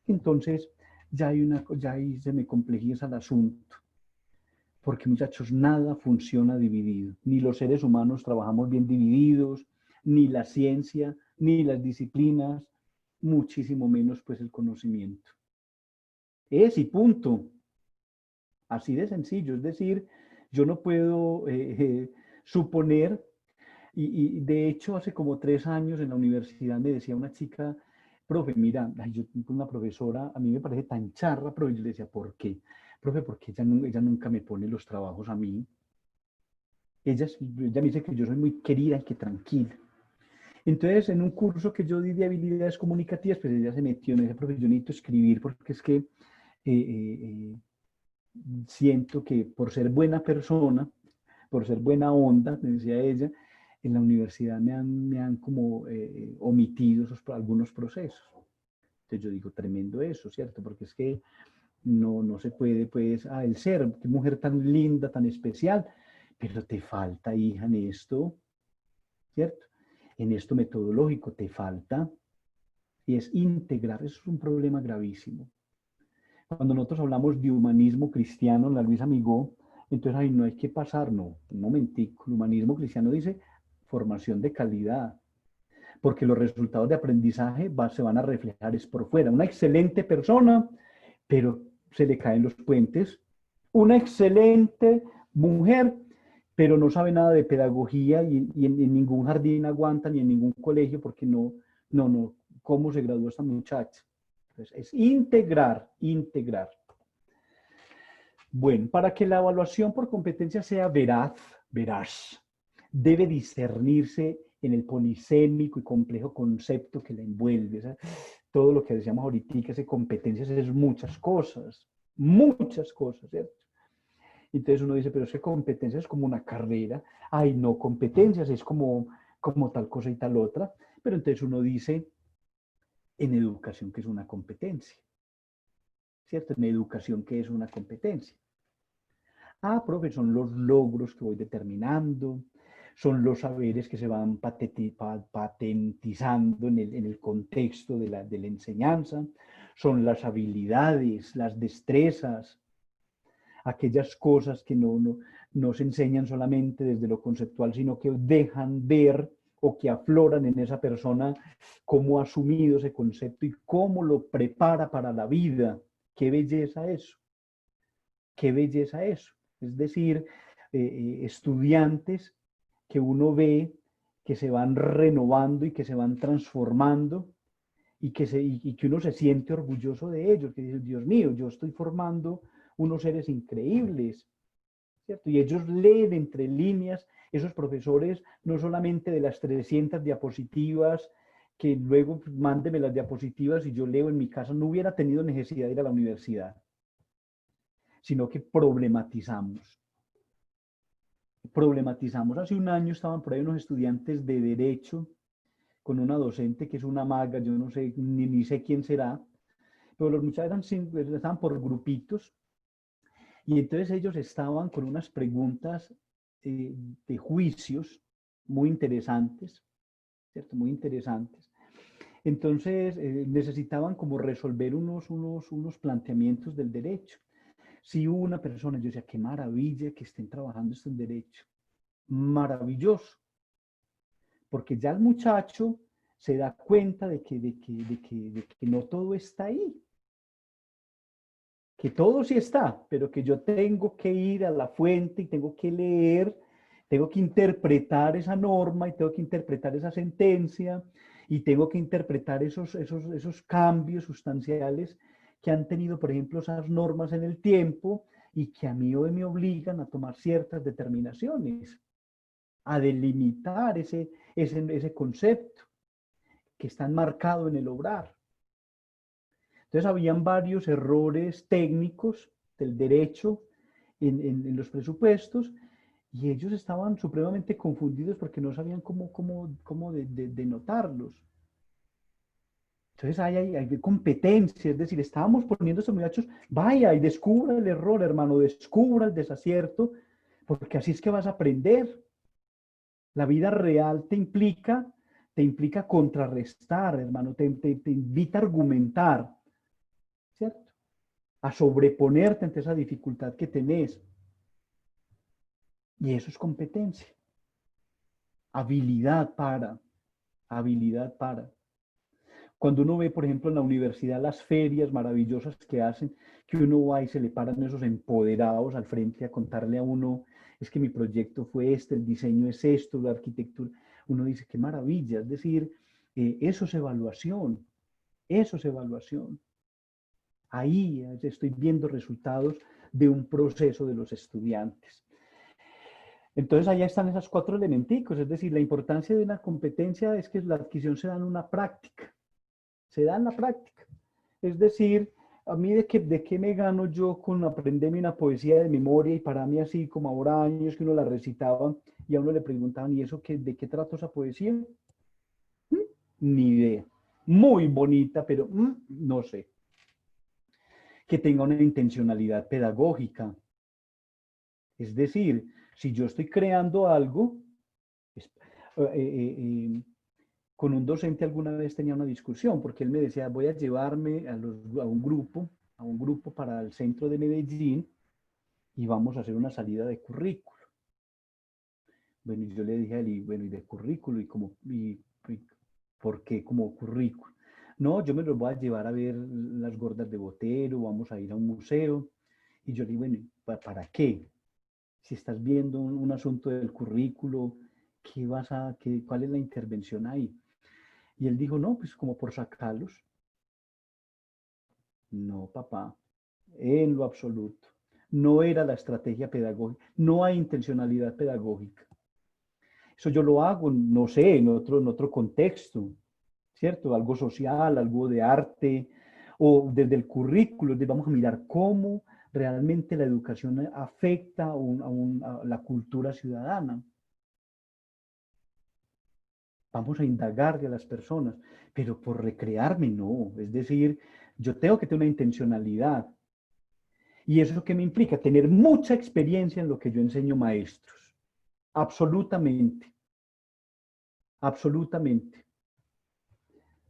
entonces ya ahí se me complejiza el asunto. Porque, muchachos, nada funciona dividido. Ni los seres humanos trabajamos bien divididos, ni la ciencia, ni las disciplinas, muchísimo menos pues el conocimiento. Es y punto. Así de sencillo. Es decir, yo no puedo suponer, y de hecho hace como 3 años en la universidad me decía una chica, profe, mira, yo tengo una profesora, a mí me parece tan charra, pero yo le decía, ¿por qué? Profe, porque ella nunca me pone los trabajos a mí. Ella me dice que yo soy muy querida y que tranquila. Entonces, en un curso que yo di de habilidades comunicativas, pues ella se metió, me dice, profe, yo necesito escribir porque es que siento que por ser buena persona, por ser buena onda, me decía ella, en la universidad me han como omitido algunos procesos. Entonces yo digo, tremendo eso, ¿cierto? Porque es que no se puede, pues, el ser, qué mujer tan linda, tan especial, pero te falta, hija, en esto, ¿cierto? En esto metodológico te falta, y es integrar, eso es un problema gravísimo. Cuando nosotros hablamos de humanismo cristiano, la Luisa Amigó, entonces ahí no hay que pasar, no, un momentico, el humanismo cristiano dice formación de calidad, porque los resultados de aprendizaje se van a reflejar es por fuera. Una excelente persona, pero se le caen los puentes. Una excelente mujer, pero no sabe nada de pedagogía y en ningún jardín aguanta ni en ningún colegio porque no, ¿cómo se graduó esta muchacha? Entonces, es integrar. Bueno, para que la evaluación por competencia sea veraz, debe discernirse en el polisémico y complejo concepto que la envuelve. O sea, todo lo que decíamos ahorita, que hace competencias es muchas cosas, ¿cierto? Entonces uno dice, pero es que competencias es como una carrera. Ay, no, competencias es como tal cosa y tal otra. Pero entonces uno dice, en educación, ¿qué es una competencia? ¿Cierto? En educación, ¿qué es una competencia? Profe, son los logros que voy determinando, son los saberes que se van patentizando en el contexto de la enseñanza, son las habilidades, las destrezas, aquellas cosas que no se enseñan solamente desde lo conceptual, sino que dejan ver o que afloran en esa persona cómo ha asumido ese concepto y cómo lo prepara para la vida. ¡Qué belleza eso! ¡Qué belleza eso! Es decir, estudiantes que uno ve que se van renovando y que se van transformando y que uno se siente orgulloso de ellos, que dice, Dios mío, yo estoy formando unos seres increíbles, ¿cierto? Y ellos leen entre líneas, esos profesores, no solamente de las 300 diapositivas, que luego pues, mándeme las diapositivas y yo leo en mi casa, no hubiera tenido necesidad de ir a la universidad, sino que problematizamos. Hace un año estaban por ahí unos estudiantes de Derecho con una docente que es una maga, yo no sé, ni sé quién será, pero los muchachos estaban por grupitos y entonces ellos estaban con unas preguntas de juicios muy interesantes, ¿cierto? Muy interesantes. Entonces, necesitaban como resolver unos planteamientos del derecho. Si una persona, yo decía, qué maravilla que estén trabajando esto en derecho. Maravilloso. Porque ya el muchacho se da cuenta de que no todo está ahí. Que todo sí está, pero que yo tengo que ir a la fuente y tengo que leer, tengo que interpretar esa norma y tengo que interpretar esa sentencia y tengo que interpretar esos cambios sustanciales que han tenido, por ejemplo, esas normas en el tiempo y que a mí hoy me obligan a tomar ciertas determinaciones, a delimitar ese concepto que está enmarcado en el obrar. Entonces, habían varios errores técnicos del derecho en los presupuestos y ellos estaban supremamente confundidos porque no sabían cómo denotarlos. Entonces, hay competencia, es decir, estábamos poniendo a estos muchachos, vaya y descubra el error, hermano, descubra el desacierto, porque así es que vas a aprender. La vida real te implica contrarrestar, hermano, te invita a argumentar, ¿cierto? A sobreponerte ante esa dificultad que tenés. Y eso es competencia. Habilidad para. Habilidad para. Cuando uno ve, por ejemplo, en la universidad las ferias maravillosas que hacen, que uno va y se le paran esos empoderados al frente a contarle a uno, es que mi proyecto fue este, el diseño es esto, la arquitectura. Uno dice, qué maravilla. Es decir, eso es evaluación. Eso es evaluación. Ahí estoy viendo resultados de un proceso de los estudiantes. Entonces, allá están esos 4 elementicos, es decir, la importancia de una competencia es que la adquisición se da en una práctica, se da en la práctica. Es decir, a mí de qué me gano yo con aprenderme una poesía de memoria y para mí así como ahora años que uno la recitaba y a uno le preguntaban, ¿y eso de qué trató esa poesía? Ni idea. Muy bonita, pero no sé. Que tenga una intencionalidad pedagógica. Es decir, si yo estoy creando algo, con un docente alguna vez tenía una discusión, porque él me decía, voy a llevarme a un grupo para el centro de Medellín y vamos a hacer una salida de currículo. Bueno, y yo le dije a él, y de currículo, ¿por qué como currículo? No, yo me los voy a llevar a ver las gordas de Botero, vamos a ir a un museo. Y yo le digo, bueno, ¿para qué? Si estás viendo un asunto del currículo, ¿cuál es la intervención ahí? Y él dijo, no, pues como por sacarlos. No, papá, en lo absoluto. No era la estrategia pedagógica, no hay intencionalidad pedagógica. Eso yo lo hago, no sé, en otro contexto, ¿cierto? Algo social, algo de arte, o desde el currículo, vamos a mirar cómo realmente la educación afecta a la cultura ciudadana. Vamos a indagarle a las personas, pero por recrearme no. Es decir, yo tengo que tener una intencionalidad. ¿Y eso qué me implica? Tener mucha experiencia en lo que yo enseño maestros. Absolutamente. Absolutamente.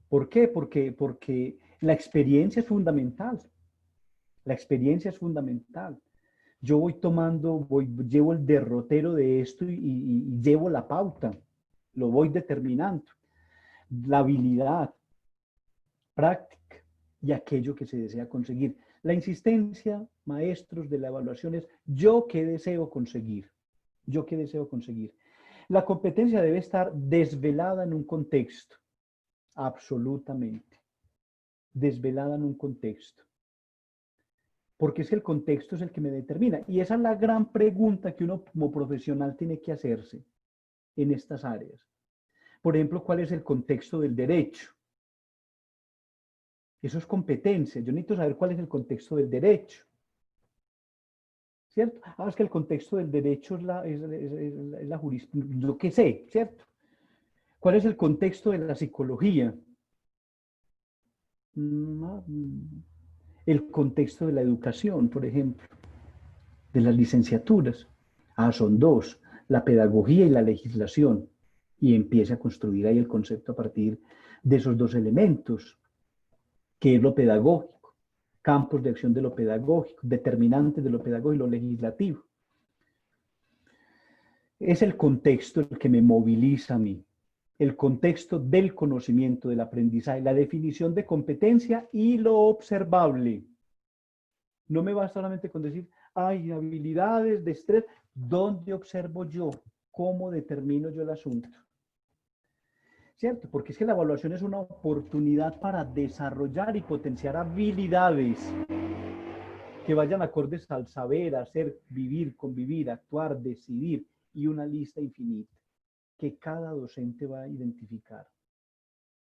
¿Por qué? Porque la experiencia es fundamental. La experiencia es fundamental. Yo llevo el derrotero de esto y llevo la pauta. Lo voy determinando. La habilidad, práctica y aquello que se desea conseguir. La insistencia, maestros, de la evaluación es yo qué deseo conseguir. Yo qué deseo conseguir. La competencia debe estar desvelada en un contexto. Absolutamente. Desvelada en un contexto. Porque es que el contexto es el que me determina. Y esa es la gran pregunta que uno como profesional tiene que hacerse en estas áreas. Por ejemplo, ¿cuál es el contexto del derecho? Eso es competencia. Yo necesito saber cuál es el contexto del derecho. ¿Cierto? Es que el contexto del derecho es la jurisprudencia, lo que sé, ¿cierto? ¿Cuál es el contexto de la psicología? El contexto de la educación, por ejemplo, de las licenciaturas. Son 2, la pedagogía y la legislación. y empiece a construir ahí el concepto a partir de esos dos elementos, que es lo pedagógico, campos de acción de lo pedagógico, determinantes de lo pedagógico y lo legislativo. Es el contexto el que me moviliza a mí, el contexto del conocimiento, del aprendizaje, la definición de competencia y lo observable. No me basta solamente con decir, hay habilidades, destreza. ¿Dónde observo yo? ¿Cómo determino yo el asunto? ¿Cierto? Porque es que la evaluación es una oportunidad para desarrollar y potenciar habilidades que vayan acordes al saber, hacer, vivir, convivir, actuar, decidir y una lista infinita que cada docente va a identificar.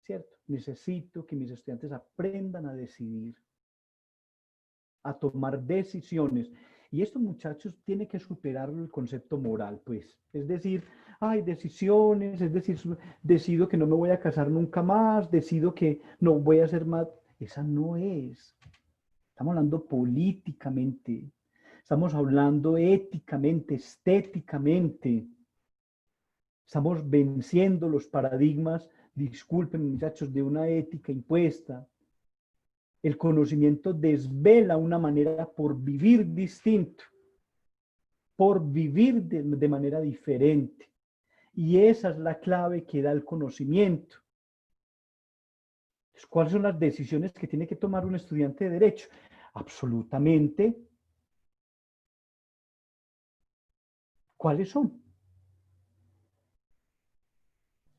¿Cierto? Necesito que mis estudiantes aprendan a decidir, a tomar decisiones. Y esto, muchachos, tiene que superar el concepto moral, pues. Es decir, hay decisiones, es decir, decido que no me voy a casar nunca más, decido que no voy a hacer más. Esa no es. Estamos hablando políticamente, estamos hablando éticamente, estéticamente. Estamos venciendo los paradigmas, disculpen muchachos, de una ética impuesta. El conocimiento desvela una manera por vivir distinto, por vivir de manera diferente. Y esa es la clave que da el conocimiento. ¿Cuáles son las decisiones que tiene que tomar un estudiante de Derecho? Absolutamente. ¿Cuáles son?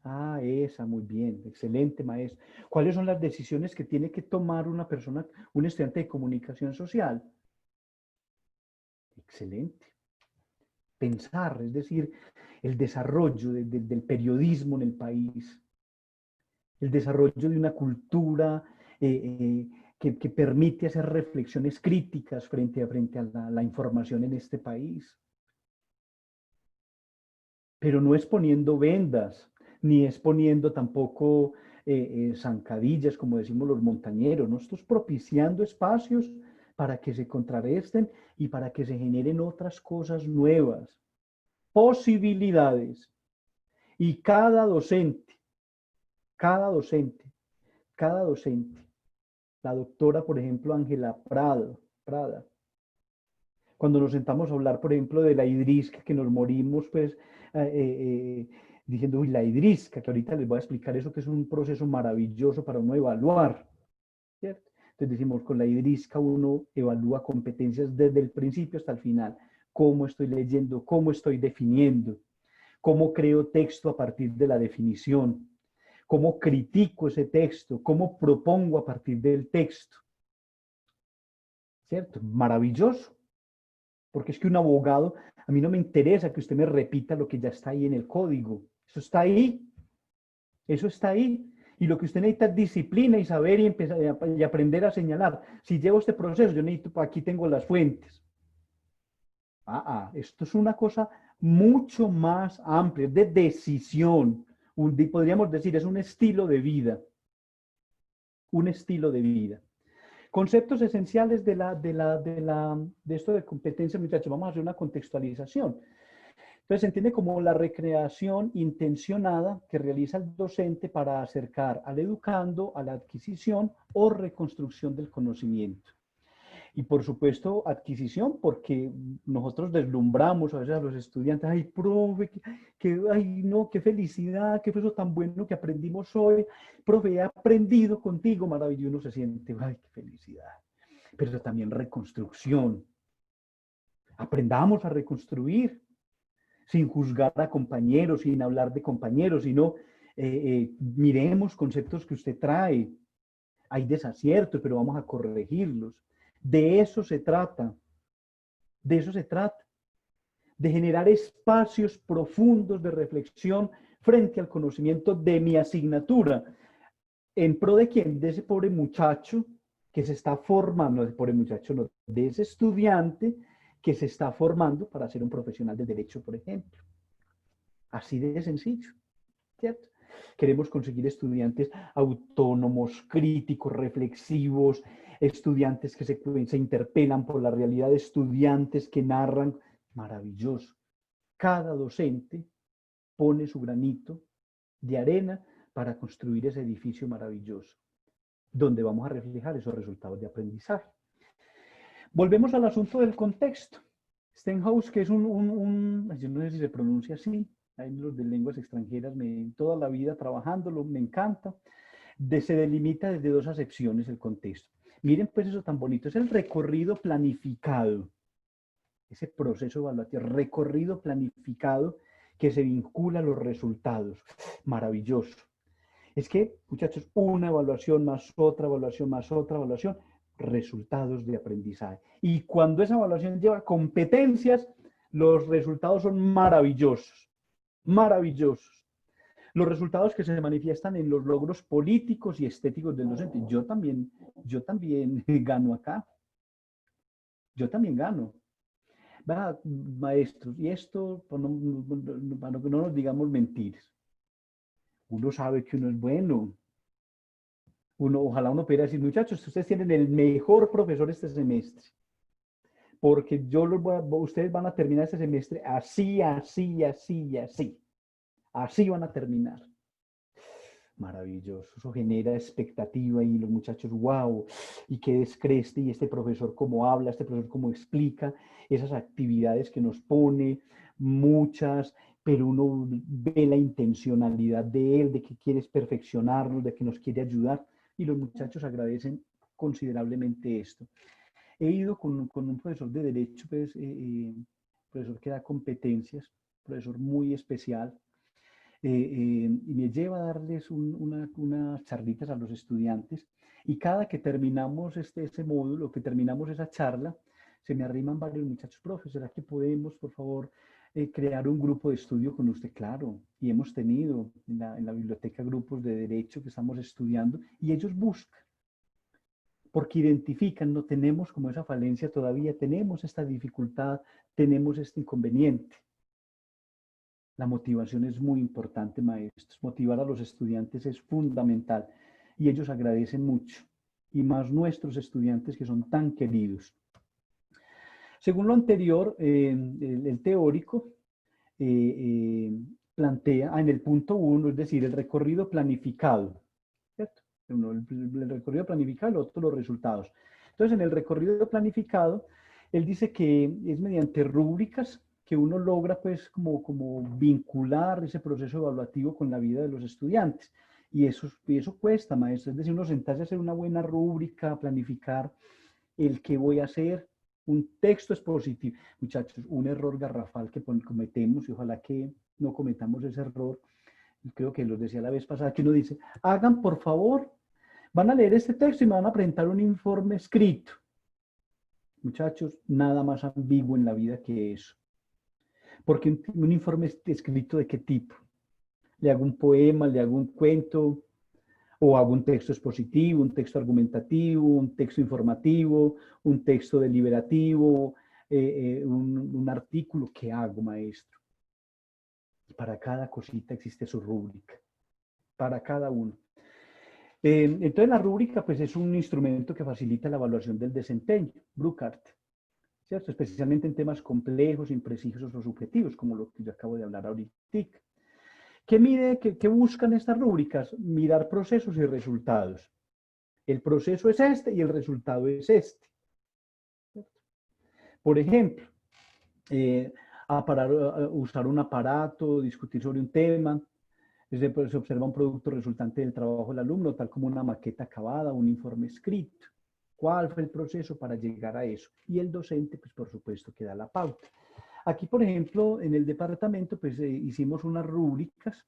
Ah, esa, muy bien, excelente maestro. ¿Cuáles son las decisiones que tiene que tomar una persona, un estudiante de comunicación social? Excelente. Pensar, es decir, el desarrollo del periodismo en el país, el desarrollo de una cultura que permite hacer reflexiones críticas frente a la información en este país. Pero no es poniendo vendas, ni es poniendo tampoco zancadillas, como decimos los montañeros, ¿no? Esto es propiciando espacios para que se contrarresten y para que se generen otras cosas nuevas, posibilidades. Y cada docente, cada docente, cada docente, la doctora, por ejemplo, Ángela Prada, cuando nos sentamos a hablar, por ejemplo, de la hidrisca, que nos morimos, pues, diciendo, uy, la hidrisca, que ahorita les voy a explicar eso, que es un proceso maravilloso para uno evaluar, ¿cierto? Entonces decimos, con la hidrisca uno evalúa competencias desde el principio hasta el final. Cómo estoy leyendo, cómo estoy definiendo, cómo creo texto a partir de la definición, cómo critico ese texto, cómo propongo a partir del texto, ¿cierto? Maravilloso. Porque es que un abogado, a mí no me interesa que usted me repita lo que ya está ahí en el código. Eso está ahí. Eso está ahí. Y lo que usted necesita es disciplina y saber y empezar y aprender a señalar. Si llevo este proceso, yo necesito, aquí tengo las fuentes. Esto es una cosa mucho más amplia, de decisión. Podríamos decir, es un estilo de vida. Un estilo de vida. Conceptos esenciales de esto de competencia, muchachos. Vamos a hacer una contextualización. Entonces se entiende como la recreación intencionada que realiza el docente para acercar al educando a la adquisición o reconstrucción del conocimiento. Y por supuesto, adquisición, porque nosotros deslumbramos a veces a los estudiantes, ay, profe, ay, no, qué felicidad, qué fue eso tan bueno que aprendimos hoy. Profe, he aprendido contigo, maravilloso, uno se siente, ay, qué felicidad. Pero también reconstrucción. Aprendamos a reconstruir, sin juzgar a compañeros, sin hablar de compañeros, sino miremos conceptos que usted trae. Hay desaciertos, pero vamos a corregirlos. De eso se trata. De eso se trata. De generar espacios profundos de reflexión frente al conocimiento de mi asignatura. ¿En pro de quién? De ese pobre muchacho que se está formando, de ese pobre muchacho, no, de ese estudiante que se está formando para ser un profesional del derecho, por ejemplo. Así de sencillo, ¿cierto? Queremos conseguir estudiantes autónomos, críticos, reflexivos, estudiantes que se interpelan por la realidad, estudiantes que narran. Maravilloso. Cada docente pone su granito de arena para construir ese edificio maravilloso, donde vamos a reflejar esos resultados de aprendizaje. Volvemos al asunto del contexto. Stenhouse, que es yo no sé si se pronuncia así, hay los de lenguas extranjeras, toda la vida trabajándolo, me encanta, se delimita desde dos acepciones el contexto. Miren pues eso tan bonito, es el recorrido planificado, ese proceso evaluativo, recorrido planificado que se vincula a los resultados. Maravilloso. Es que, muchachos, una evaluación más otra evaluación más otra evaluación, resultados de aprendizaje. Y cuando esa evaluación lleva competencias, los resultados son maravillosos, maravillosos. Los resultados que se manifiestan en los logros políticos y estéticos del docente. Yo también gano acá. Yo también gano. Va, maestros, y esto, para que no nos digamos mentiras. Uno sabe que uno es bueno. Ojalá uno pudiera decir, muchachos, ustedes tienen el mejor profesor este semestre, porque ustedes van a terminar este semestre así, así, así, así. Así van a terminar. Maravilloso, eso genera expectativa y los muchachos, wow, y qué descreste, y este profesor cómo habla, este profesor cómo explica esas actividades que nos pone, muchas, pero uno ve la intencionalidad de él, de que quiere perfeccionarnos, de que nos quiere ayudar, y los muchachos agradecen considerablemente esto. He ido con un profesor de Derecho, pues, profesor que da competencias, profesor muy especial, y me lleva a darles unas charlitas a los estudiantes, y cada que terminamos ese módulo, que terminamos esa charla, se me arriman varios muchachos, profe, ¿será que podemos, por favor, crear un grupo de estudio con usted? Claro, y hemos tenido en la biblioteca grupos de derecho que estamos estudiando, y ellos buscan, porque identifican, no tenemos como esa falencia todavía, tenemos esta dificultad, tenemos este inconveniente. La motivación es muy importante, maestros. Motivar a los estudiantes es fundamental y ellos agradecen mucho. Y más nuestros estudiantes que son tan queridos. Según lo anterior, el teórico plantea en el punto 1, es decir, el recorrido planificado. ¿Cierto? El recorrido planificado, el otro los resultados. Entonces, en el recorrido planificado, él dice que es mediante rúbricas que uno logra pues como vincular ese proceso evaluativo con la vida de los estudiantes. Y eso cuesta, maestro. Es decir, uno sentarse a hacer una buena rúbrica, planificar el que voy a hacer, un texto expositivo. Muchachos, un error garrafal que cometemos, y ojalá que no cometamos ese error, creo que lo decía la vez pasada, que uno dice, hagan por favor, van a leer este texto y me van a presentar un informe escrito. Muchachos, nada más ambiguo en la vida que eso. Porque un informe escrito ¿de qué tipo? ¿Le hago un poema, le hago un cuento, o hago un texto expositivo, un texto argumentativo, un texto informativo, un texto deliberativo, un artículo? ¿Qué hago, maestro? Y para cada cosita existe su rúbrica, para cada uno. Entonces la rúbrica pues es un instrumento que facilita la evaluación del desempeño, Brookhart, ¿cierto? Especialmente en temas complejos, imprecisos o subjetivos, como lo que yo acabo de hablar ahorita. ¿Qué buscan estas rúbricas? Mirar procesos y resultados. El proceso es este y el resultado es este. Por ejemplo, usar un aparato, discutir sobre un tema, se observa un producto resultante del trabajo del alumno, tal como una maqueta acabada, un informe escrito. ¿Cuál fue el proceso para llegar a eso? Y el docente, pues por supuesto, que da la pauta. Aquí, por ejemplo, en el departamento, pues hicimos unas rúbricas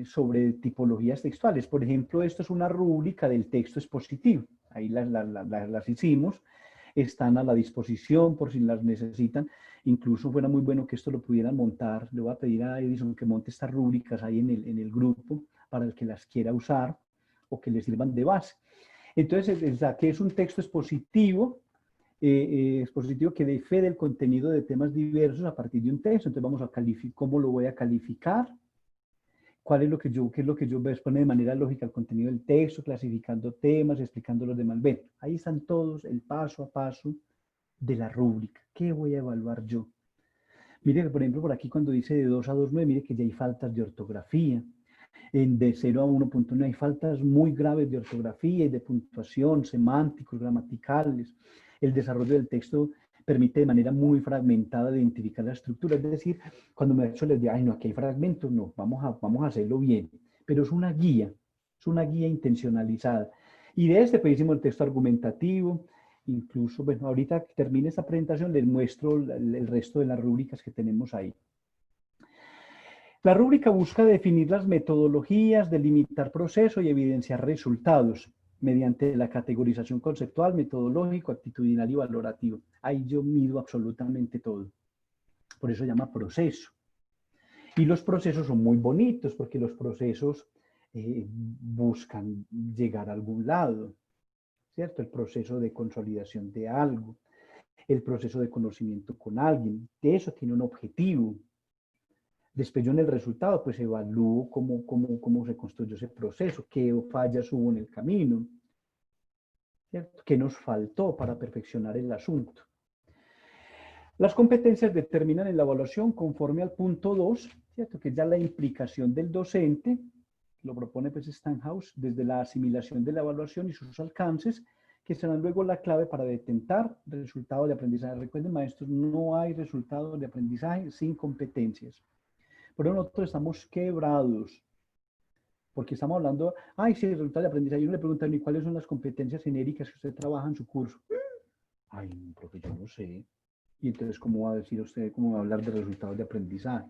sobre tipologías textuales. Por ejemplo, esto es una rúbrica del texto expositivo. Ahí las hicimos, están a la disposición por si las necesitan. Incluso fuera muy bueno que esto lo pudieran montar. Le voy a pedir a Edison que monte estas rúbricas ahí en el grupo para el que las quiera usar o que les sirvan de base. Entonces, que es un texto expositivo, expositivo que dé fe del contenido de temas diversos a partir de un texto. Entonces vamos a calificar, ¿cómo lo voy a calificar? ¿Qué es lo que yo voy a exponer de manera lógica al contenido del texto, clasificando temas, explicando los demás? Ven, ahí están todos el paso a paso de la rúbrica. ¿Qué voy a evaluar yo? Mire que, por ejemplo, por aquí cuando dice de 2 a 2,9, mire que ya hay faltas de ortografía. En de 0 a 1,1 hay faltas muy graves de ortografía y de puntuación, semánticos, gramaticales. El desarrollo del texto permite de manera muy fragmentada identificar la estructura. Es decir, cuando me les digo, ay, no, aquí hay fragmentos, no, vamos a hacerlo bien. Pero es una guía intencionalizada. Y de este pues hicimos el texto argumentativo. Incluso, bueno, ahorita que termine esta presentación les muestro el resto de las rúbricas que tenemos ahí. La rúbrica busca definir las metodologías, delimitar proceso y evidenciar resultados mediante la categorización conceptual, metodológico, actitudinal y valorativo. Ahí yo mido absolutamente todo. Por eso se llama proceso. Y los procesos son muy bonitos porque los procesos buscan llegar a algún lado, ¿cierto? El proceso de consolidación de algo, el proceso de conocimiento con alguien, de eso tiene un objetivo. Después yo en el resultado pues evalúo cómo se construyó ese proceso, qué fallas hubo en el camino, ¿cierto? ¿Qué nos faltó para perfeccionar el asunto? Las competencias determinan en la evaluación conforme al punto 2, ¿cierto? Que es ya la implicación del docente, lo propone pues Stanhouse, desde la asimilación de la evaluación y sus alcances, que serán luego la clave para detectar resultados de aprendizaje. Recuerden, maestros, no hay resultados de aprendizaje sin competencias. Pero nosotros estamos quebrados, porque estamos hablando, ay, sí, resultados de aprendizaje. Y uno le pregunta, ¿y cuáles son las competencias genéricas que usted trabaja en su curso? Ay, profe, yo no sé. Y entonces, ¿cómo va a decir usted, cómo va a hablar de resultados de aprendizaje?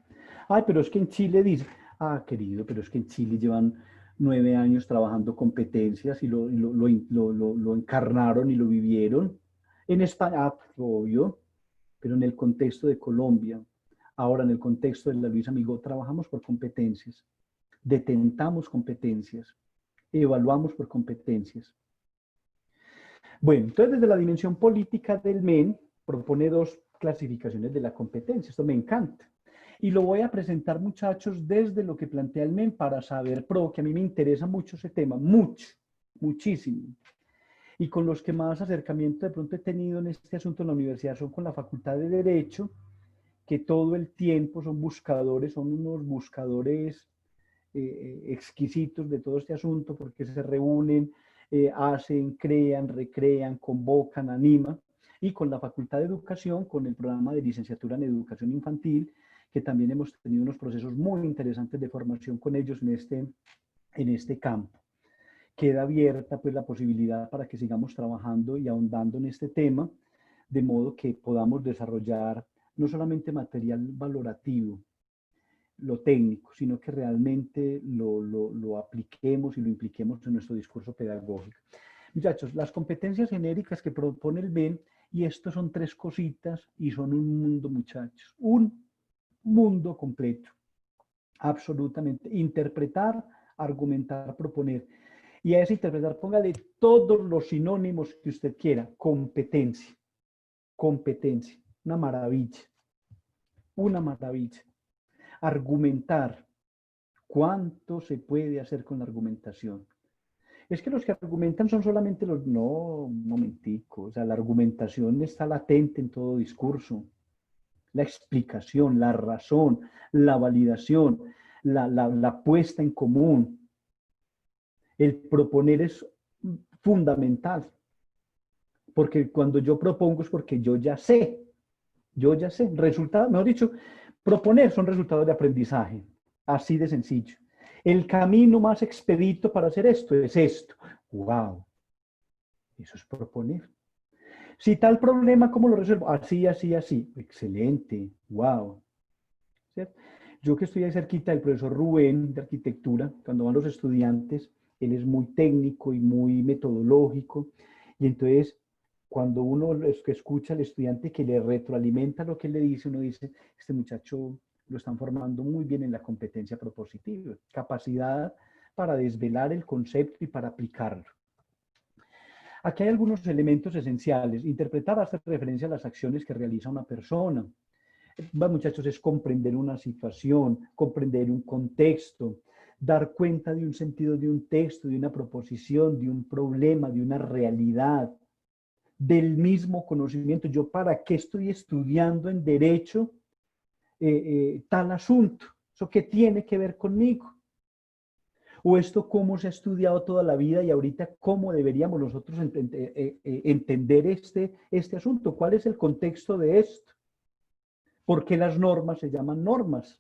Ay, pero es que en Chile dice, ah, querido, pero es que en Chile llevan 9 años trabajando competencias y lo encarnaron y lo vivieron. En España, ah, obvio, pero en el contexto de Colombia, ahora en el contexto de la Luis Amigo, trabajamos por competencias, detentamos competencias, evaluamos por competencias. Bueno, entonces desde la dimensión política del MEN propone 2 clasificaciones de la competencia. Esto me encanta. Y lo voy a presentar, muchachos, desde lo que plantea el MEN para saber pro, que a mí me interesa mucho ese tema, muchísimo. Y con los que más acercamiento de pronto he tenido en este asunto en la universidad son con la Facultad de Derecho, que todo el tiempo son buscadores, son unos buscadores exquisitos de todo este asunto, porque se reúnen, hacen, crean, recrean, convocan, animan, y con la Facultad de Educación, con el programa de licenciatura en Educación Infantil, que también hemos tenido unos procesos muy interesantes de formación con ellos en este campo. Queda abierta pues la posibilidad para que sigamos trabajando y ahondando en este tema, de modo que podamos desarrollar no solamente material valorativo, lo técnico, sino que realmente lo apliquemos y lo impliquemos en nuestro discurso pedagógico. Muchachos, las competencias genéricas que propone el BEN, y esto son 3 cositas y son un mundo, muchachos, un mundo completo, absolutamente. Interpretar, argumentar, proponer. Y a ese interpretar, póngale todos los sinónimos que usted quiera. Competencia, competencia, una maravilla, una maravilla. Argumentar, ¿cuánto se puede hacer con la argumentación? Es que los que argumentan son solamente los... No, un momentico. O sea, la argumentación está latente en todo discurso. La explicación, la razón, la validación, la puesta en común. El proponer es fundamental. Porque cuando yo propongo es porque yo ya sé. Yo ya sé. Resultados, mejor dicho, proponer son resultados de aprendizaje. Así de sencillo. El camino más expedito para hacer esto es esto. ¡Wow! Eso es proponer. Si tal problema, ¿cómo lo resuelvo? Así, así, así. Excelente. ¡Wow! ¿Cierto? Yo que estoy ahí cerquita del profesor Rubén de arquitectura, cuando van los estudiantes, él es muy técnico y muy metodológico. Y entonces, cuando uno escucha al estudiante que le retroalimenta lo que él le dice, uno dice, este muchacho lo están formando muy bien en la competencia propositiva, capacidad para desvelar el concepto y para aplicarlo. Aquí hay algunos elementos esenciales. Interpretar hace referencia a las acciones que realiza una persona. Bueno, muchachos, es comprender una situación, comprender un contexto, dar cuenta de un sentido de un texto, de una proposición, de un problema, de una realidad, del mismo conocimiento. ¿Yo para qué estoy estudiando en derecho tal asunto? ¿Eso qué tiene que ver conmigo? O esto cómo se ha estudiado toda la vida y ahorita cómo deberíamos nosotros entender este asunto. ¿Cuál es el contexto de esto? ¿Por qué las normas se llaman normas?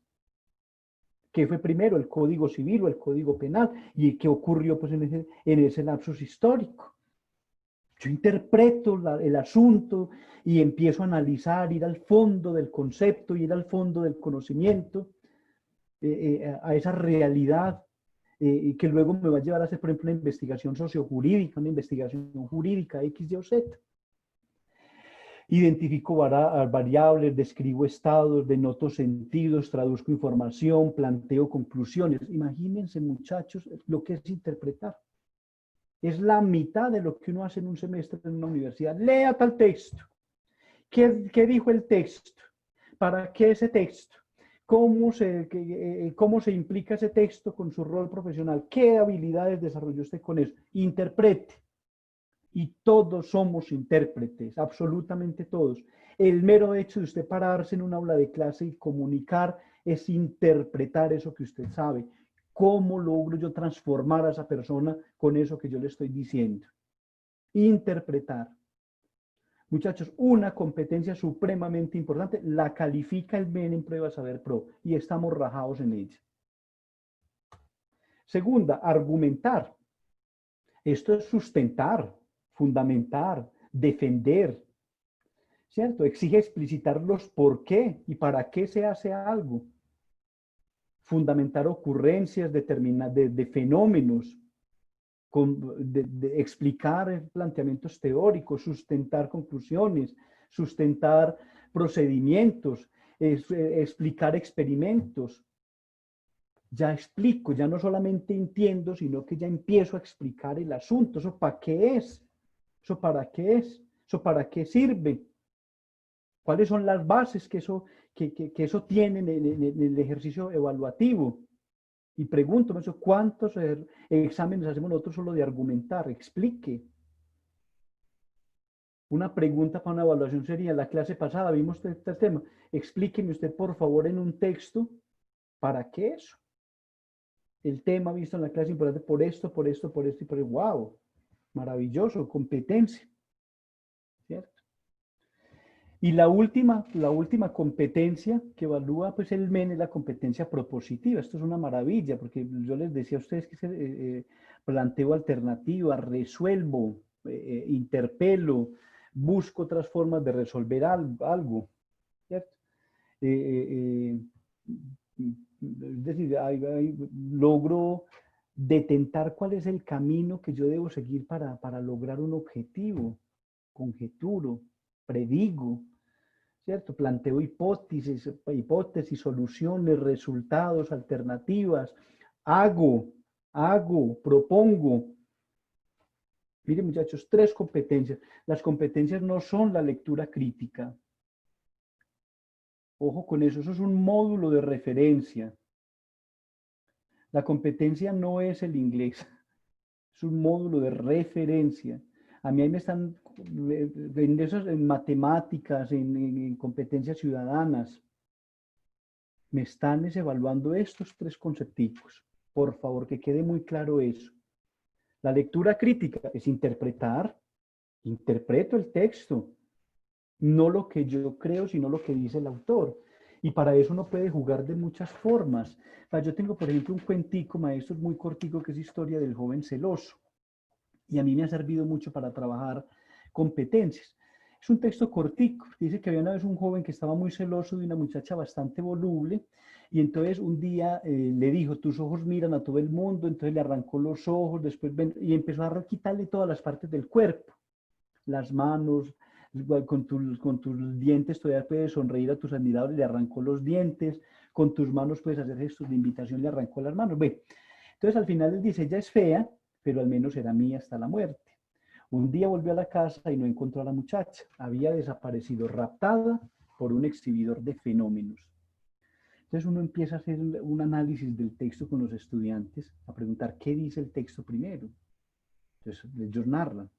¿Qué fue primero, el Código Civil o el Código Penal? ¿Y qué ocurrió pues, en ese lapsus histórico? Yo interpreto el asunto y empiezo a analizar, ir al fondo del concepto, ir al fondo del conocimiento, a esa realidad que luego me va a llevar a hacer, por ejemplo, una investigación sociojurídica, una investigación jurídica X, Y o Z. Identifico variables, describo estados, denoto sentidos, traduzco información, planteo conclusiones. Imagínense, muchachos, lo que es interpretar. Es la mitad de lo que uno hace en un semestre en una universidad. Lea tal texto. ¿Qué dijo el texto? ¿Para qué ese texto? ¿Cómo se implica ese texto con su rol profesional? ¿Qué habilidades desarrolló usted con eso? Interprete. Y todos somos intérpretes, absolutamente todos. El mero hecho de usted pararse en un aula de clase y comunicar es interpretar eso que usted sabe. ¿Cómo logro yo transformar a esa persona con eso que yo le estoy diciendo? Interpretar. Muchachos, una competencia supremamente importante, la califica el MEN en Prueba Saber Pro y estamos rajados en ella. Segunda, argumentar. Esto es sustentar, fundamentar, defender, ¿cierto? Exige explicitar los por qué y para qué se hace algo. Fundamentar ocurrencias de fenómenos, explicar planteamientos teóricos, sustentar conclusiones, sustentar procedimientos, explicar experimentos. Ya explico, ya no solamente entiendo, sino que ya empiezo a explicar el asunto. ¿Eso para qué es? ¿Eso para qué es? ¿Eso para qué sirve? ¿Cuáles son las bases que eso tiene en el ejercicio evaluativo? Y pregunto, ¿cuántos exámenes hacemos nosotros solo de argumentar? Explique. Una pregunta para una evaluación sería, en la clase pasada vimos este tema, explíqueme usted por favor en un texto, ¿para qué eso? El tema visto en la clase importante por esto, por esto, por esto y por esto. ¡Wow! Maravilloso, competencia. ¿Cierto? Y la última competencia que evalúa pues el MEN es la competencia propositiva. Esto es una maravilla porque yo les decía a ustedes que planteo alternativas, resuelvo, interpelo, busco otras formas de resolver algo. ¿Cierto? Es decir, logro detentar cuál es el camino que yo debo seguir para lograr un objetivo, conjeturo, predigo, ¿cierto? Planteo hipótesis, soluciones, resultados, alternativas, hago, propongo. Miren, muchachos, 3 competencias. Las competencias no son la lectura crítica. Ojo con eso es un módulo de referencia. La competencia no es el inglés, es un módulo de referencia. A mí ahí me están, en matemáticas, en competencias ciudadanas, me están evaluando estos 3 conceptos. Por favor, que quede muy claro eso. La lectura crítica es interpretar, interpreto el texto, no lo que yo creo, sino lo que dice el autor. Y para eso uno puede jugar de muchas formas. Yo tengo, por ejemplo, un cuentico, maestro, muy cortico, que es historia del joven celoso. Y a mí me ha servido mucho para trabajar competencias. Es un texto cortico. Dice que había una vez un joven que estaba muy celoso de una muchacha bastante voluble. Y entonces un día le dijo, tus ojos miran a todo el mundo. Entonces le arrancó los ojos, después y empezó a quitarle todas las partes del cuerpo. Las manos, con tus dientes todavía puedes sonreír a tus admiradores, le arrancó los dientes, con tus manos puedes hacer gestos de invitación, le arrancó las manos. Ve. Entonces al final él dice, ella es fea, pero al menos era mía hasta la muerte. Un día volvió a la casa y no encontró a la muchacha. Había desaparecido, raptada por un exhibidor de fenómenos. Entonces uno empieza a hacer un análisis del texto con los estudiantes, a preguntar qué dice el texto primero. Entonces ellos narran.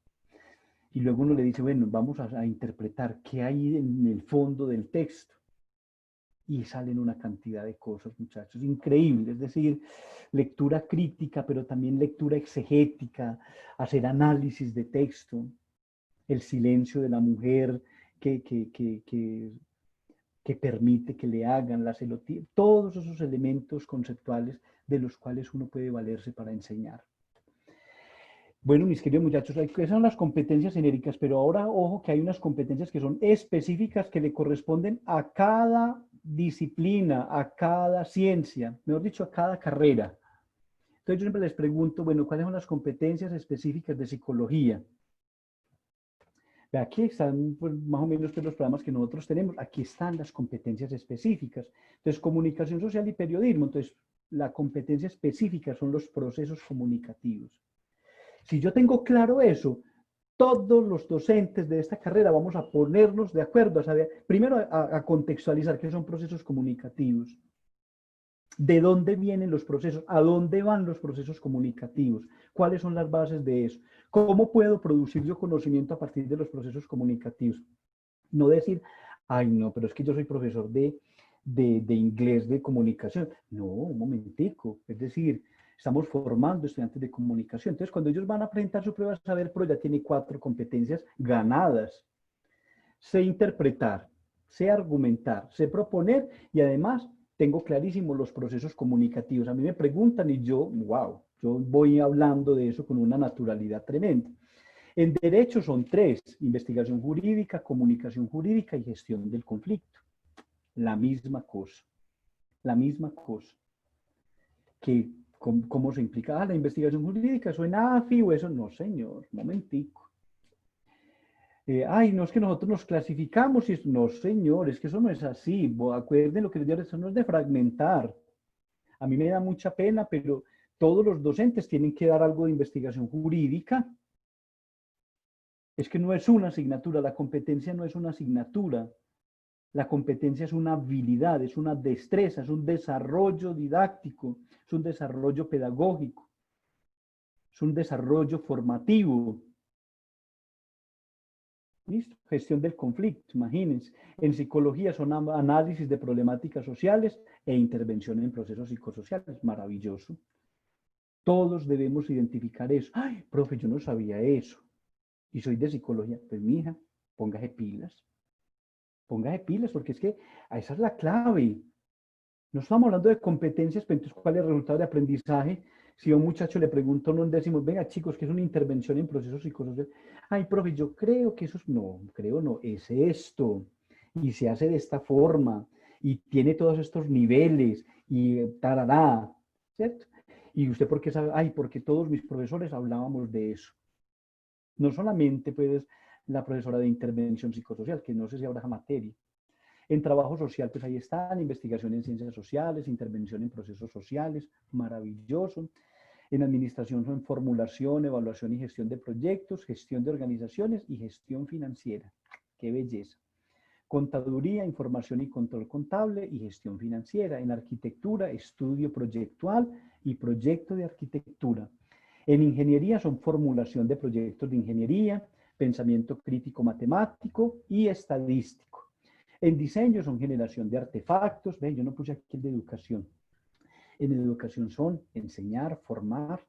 Y luego uno le dice, bueno, vamos a interpretar qué hay en el fondo del texto. y salen una cantidad de cosas, muchachos, increíble. Es decir, lectura crítica, pero también lectura exegética, hacer análisis de texto, el silencio de la mujer que permite que le hagan la celotía, todos esos elementos conceptuales de los cuales uno puede valerse para enseñar. Bueno, mis queridos muchachos, esas son las competencias genéricas, pero ahora, ojo, que hay unas competencias que son específicas que le corresponden a cada disciplina, a cada ciencia, mejor dicho, a cada carrera. Entonces yo siempre les pregunto, bueno, ¿cuáles son las competencias específicas de psicología? Aquí están pues, más o menos pues, los programas que nosotros tenemos. Aquí están las competencias específicas. Entonces, comunicación social y periodismo. Entonces, la competencia específica son los procesos comunicativos. Si yo tengo claro eso, todos los docentes de esta carrera vamos a ponernos de acuerdo, a saber, primero a contextualizar qué son procesos comunicativos, de dónde vienen los procesos, a dónde van los procesos comunicativos, cuáles son las bases de eso, cómo puedo producir yo conocimiento a partir de los procesos comunicativos. No decir, ay no, pero es que yo soy profesor de inglés, de comunicación. No, un momentico, es decir, estamos formando estudiantes de comunicación. Entonces, cuando ellos van a presentar su prueba de saber, pero ya tiene 4 competencias ganadas. Sé interpretar, sé argumentar, sé proponer y además tengo clarísimos los procesos comunicativos. A mí me preguntan y yo, wow, yo voy hablando de eso con una naturalidad tremenda. En derecho son 3, investigación jurídica, comunicación jurídica y gestión del conflicto. La misma cosa, la misma cosa. Que, ¿cómo se implica? Ah, la investigación jurídica, ¿eso en AFI o eso? No, señor, momentico. Ay, no es que nosotros nos clasificamos y no, señor, es que eso no es así. Acuérdense lo que les digo, eso no es de fragmentar. A mí me da mucha pena, pero todos los docentes tienen que dar algo de investigación jurídica. Es que no es una asignatura, la competencia no es una asignatura. La competencia es una habilidad, es una destreza, es un desarrollo didáctico, es un desarrollo pedagógico, es un desarrollo formativo. ¿Listo? Gestión del conflicto, imagínense. En psicología son análisis de problemáticas sociales e intervención en procesos psicosociales. Maravilloso. Todos debemos identificar eso. Ay, profe, yo no sabía eso. Y soy de psicología. Pues, mija, póngase pilas. Póngase pilas, porque es que esa es la clave. No estamos hablando de competencias, pero entonces, ¿cuál es el resultado de aprendizaje? Si a un muchacho le pregunto a un décimo, venga chicos, ¿qué es una intervención en procesos psicosociales? Ay, profe, yo creo que eso es, no, creo no, es esto, y se hace de esta forma, y tiene todos estos niveles, y tarará, ¿cierto? Y usted, ¿por qué sabe? Ay, porque todos mis profesores hablábamos de eso. No solamente, pues, la profesora de intervención psicosocial, que no sé si habrá esa materia. En trabajo social, pues ahí están, investigación en ciencias sociales, intervención en procesos sociales, maravilloso. En administración son formulación, evaluación y gestión de proyectos, gestión de organizaciones y gestión financiera. ¡Qué belleza! Contaduría, información y control contable y gestión financiera. En arquitectura, estudio proyectual y proyecto de arquitectura. En ingeniería son formulación de proyectos de ingeniería, pensamiento crítico matemático y estadístico. En diseño son generación de artefactos. Ven, yo no puse aquí el de educación. En educación son enseñar, formar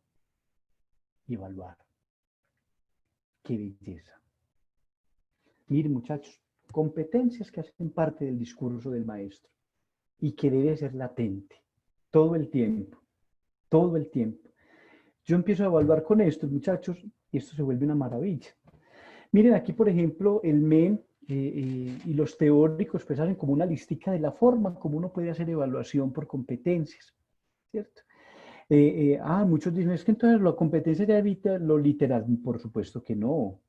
y evaluar. ¡Qué belleza! Miren, muchachos, competencias que hacen parte del discurso del maestro y que debe ser latente todo el tiempo, todo el tiempo. Yo empiezo a evaluar con estos muchachos y esto se vuelve una maravilla. Miren aquí, por ejemplo, el MEN y los teóricos pues hacen como una listica de la forma como uno puede hacer evaluación por competencias, ¿cierto? Muchos dicen, es que entonces la competencia ya evita lo literal. Por supuesto que no.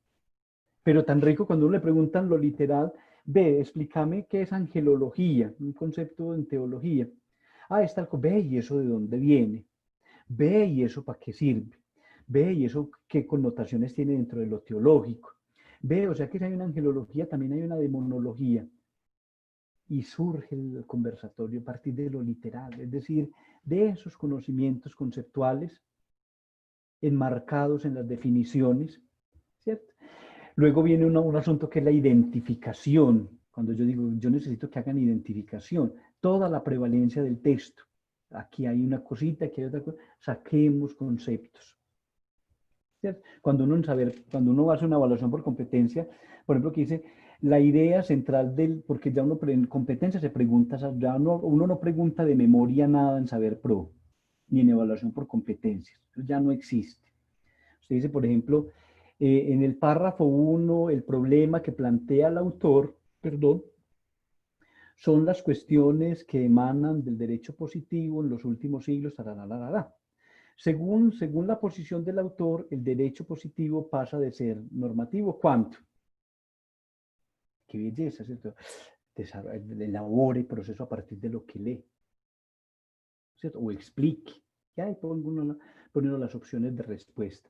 Pero tan rico cuando uno le preguntan lo literal, ve, explícame qué es angelología, un concepto en teología. Está el, ve, ¿y eso de dónde viene? Ve, ¿y eso para qué sirve? Ve, ¿y eso qué connotaciones tiene dentro de lo teológico? Ve, o sea que si hay una angelología, también hay una demonología. Y surge el conversatorio a partir de lo literal, es decir, de esos conocimientos conceptuales enmarcados en las definiciones, ¿cierto? Luego viene un asunto que es la identificación. Cuando yo digo, yo necesito que hagan identificación, toda la prevalencia del texto. Aquí hay una cosita, aquí hay otra cosa. Saquemos conceptos. ¿Cierto? Cuando uno hace una evaluación por competencia, por ejemplo, que dice la idea central porque ya uno en competencia se pregunta, ya uno no pregunta de memoria nada en Saber Pro, ni en evaluación por competencias. Eso ya no existe. Usted dice, por ejemplo, en el párrafo 1, el problema que plantea el autor, perdón, son las cuestiones que emanan del derecho positivo en los últimos siglos, Según la posición del autor, el derecho positivo pasa de ser normativo, ¿cuánto? Qué belleza, ¿cierto? Elabore el proceso a partir de lo que lee, ¿cierto? O explique. Ya ahí pone las opciones de respuesta.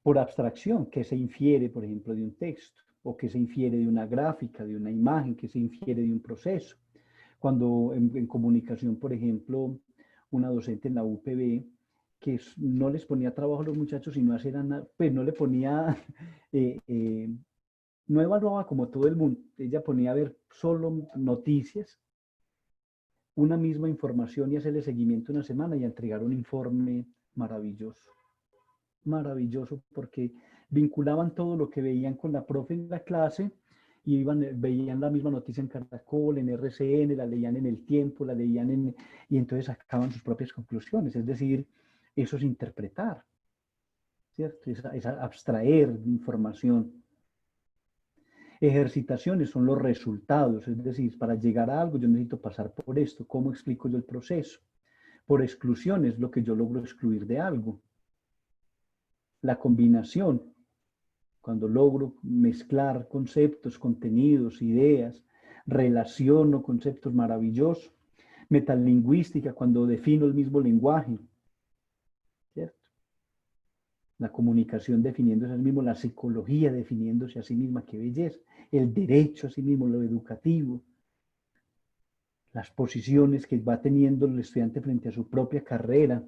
Por abstracción, ¿qué se infiere, por ejemplo, de un texto? O qué se infiere de una gráfica, de una imagen, qué se infiere de un proceso. Cuando en comunicación, por ejemplo, una docente en la UPB, que no les ponía trabajo a los muchachos, sino pues no le ponía, no evaluaba como todo el mundo, ella ponía a ver solo noticias, una misma información y hacerle seguimiento una semana y a entregar un informe maravilloso. Maravilloso porque vinculaban todo lo que veían con la profe en la clase y veían la misma noticia en Caracol, en RCN, la leían en El Tiempo, la leían y entonces sacaban sus propias conclusiones. Es decir, eso es interpretar, ¿cierto? Es abstraer información. Ejercitaciones son los resultados, es decir, para llegar a algo yo necesito pasar por esto. ¿Cómo explico yo el proceso? Por exclusión es lo que yo logro excluir de algo. La combinación, cuando logro mezclar conceptos, contenidos, ideas, relaciono conceptos maravillosos. Metalingüística, cuando defino el mismo lenguaje, ¿cierto? La comunicación definiéndose a sí mismo, la psicología definiéndose a sí misma, qué belleza. El derecho a sí mismo, lo educativo. Las posiciones que va teniendo el estudiante frente a su propia carrera,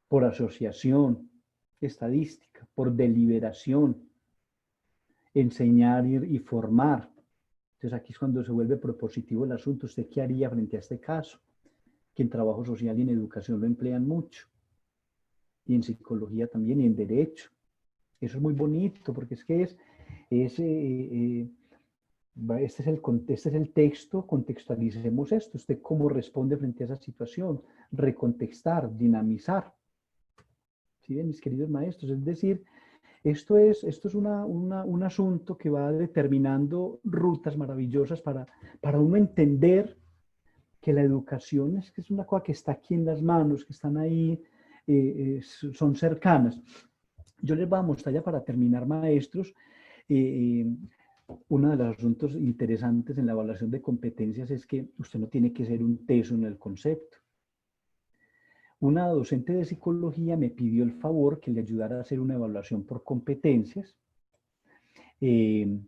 por asociación, estadística, por deliberación, enseñar y formar. Entonces aquí es cuando se vuelve propositivo el asunto. ¿Usted qué haría frente a este caso? Que en trabajo social y en educación lo emplean mucho. Y en psicología también, y en derecho. Eso es muy bonito, porque es que este es el texto, contextualicemos esto. ¿Usted cómo responde frente a esa situación? Recontextar, dinamizar. ¿Sí ven, mis queridos maestros? Es decir, esto es un asunto que va determinando rutas maravillosas para uno entender que la educación que es una cosa que está aquí en las manos, que están ahí, son cercanas. Yo les voy a mostrar ya para terminar, maestros, uno de los asuntos interesantes en la evaluación de competencias es que usted no tiene que ser un teso en el concepto. Una docente de psicología me pidió el favor que le ayudara a hacer una evaluación por competencias. Ay,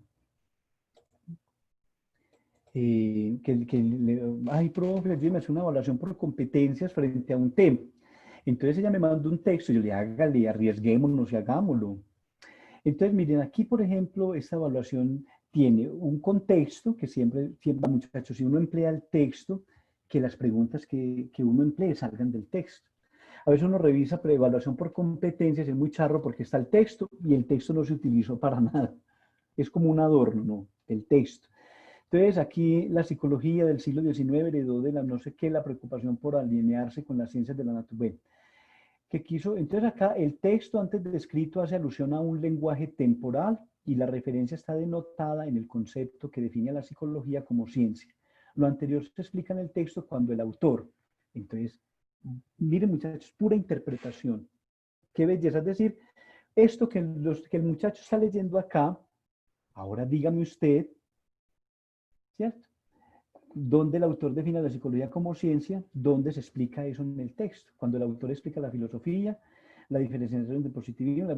profe, yo me hace una evaluación por competencias frente a un tema. Entonces ella me mandó un texto y yo le hágale, arriesguémonos y hagámoslo. Entonces, miren, aquí, por ejemplo, esta evaluación tiene un contexto que siempre muchachos, si uno emplea el texto, que las preguntas que uno emplee salgan del texto. A veces uno revisa evaluación por competencias, es muy charro porque está el texto y el texto no se utilizó para nada. Es como un adorno, ¿no? El texto. Entonces, aquí la psicología del siglo XIX heredó de la no sé qué, la preocupación por alinearse con las ciencias de la naturaleza. Entonces acá el texto antes descrito hace alusión a un lenguaje temporal y la referencia está denotada en el concepto que define a la psicología como ciencia. Lo anterior se explica en el texto cuando el autor. Entonces, miren muchachos, pura interpretación. Qué belleza, es decir, esto que el muchacho está leyendo acá, ahora dígame usted, ¿cierto? Donde el autor define la psicología como ciencia, donde se explica eso en el texto. Cuando el autor explica la filosofía, la diferenciación del positivismo,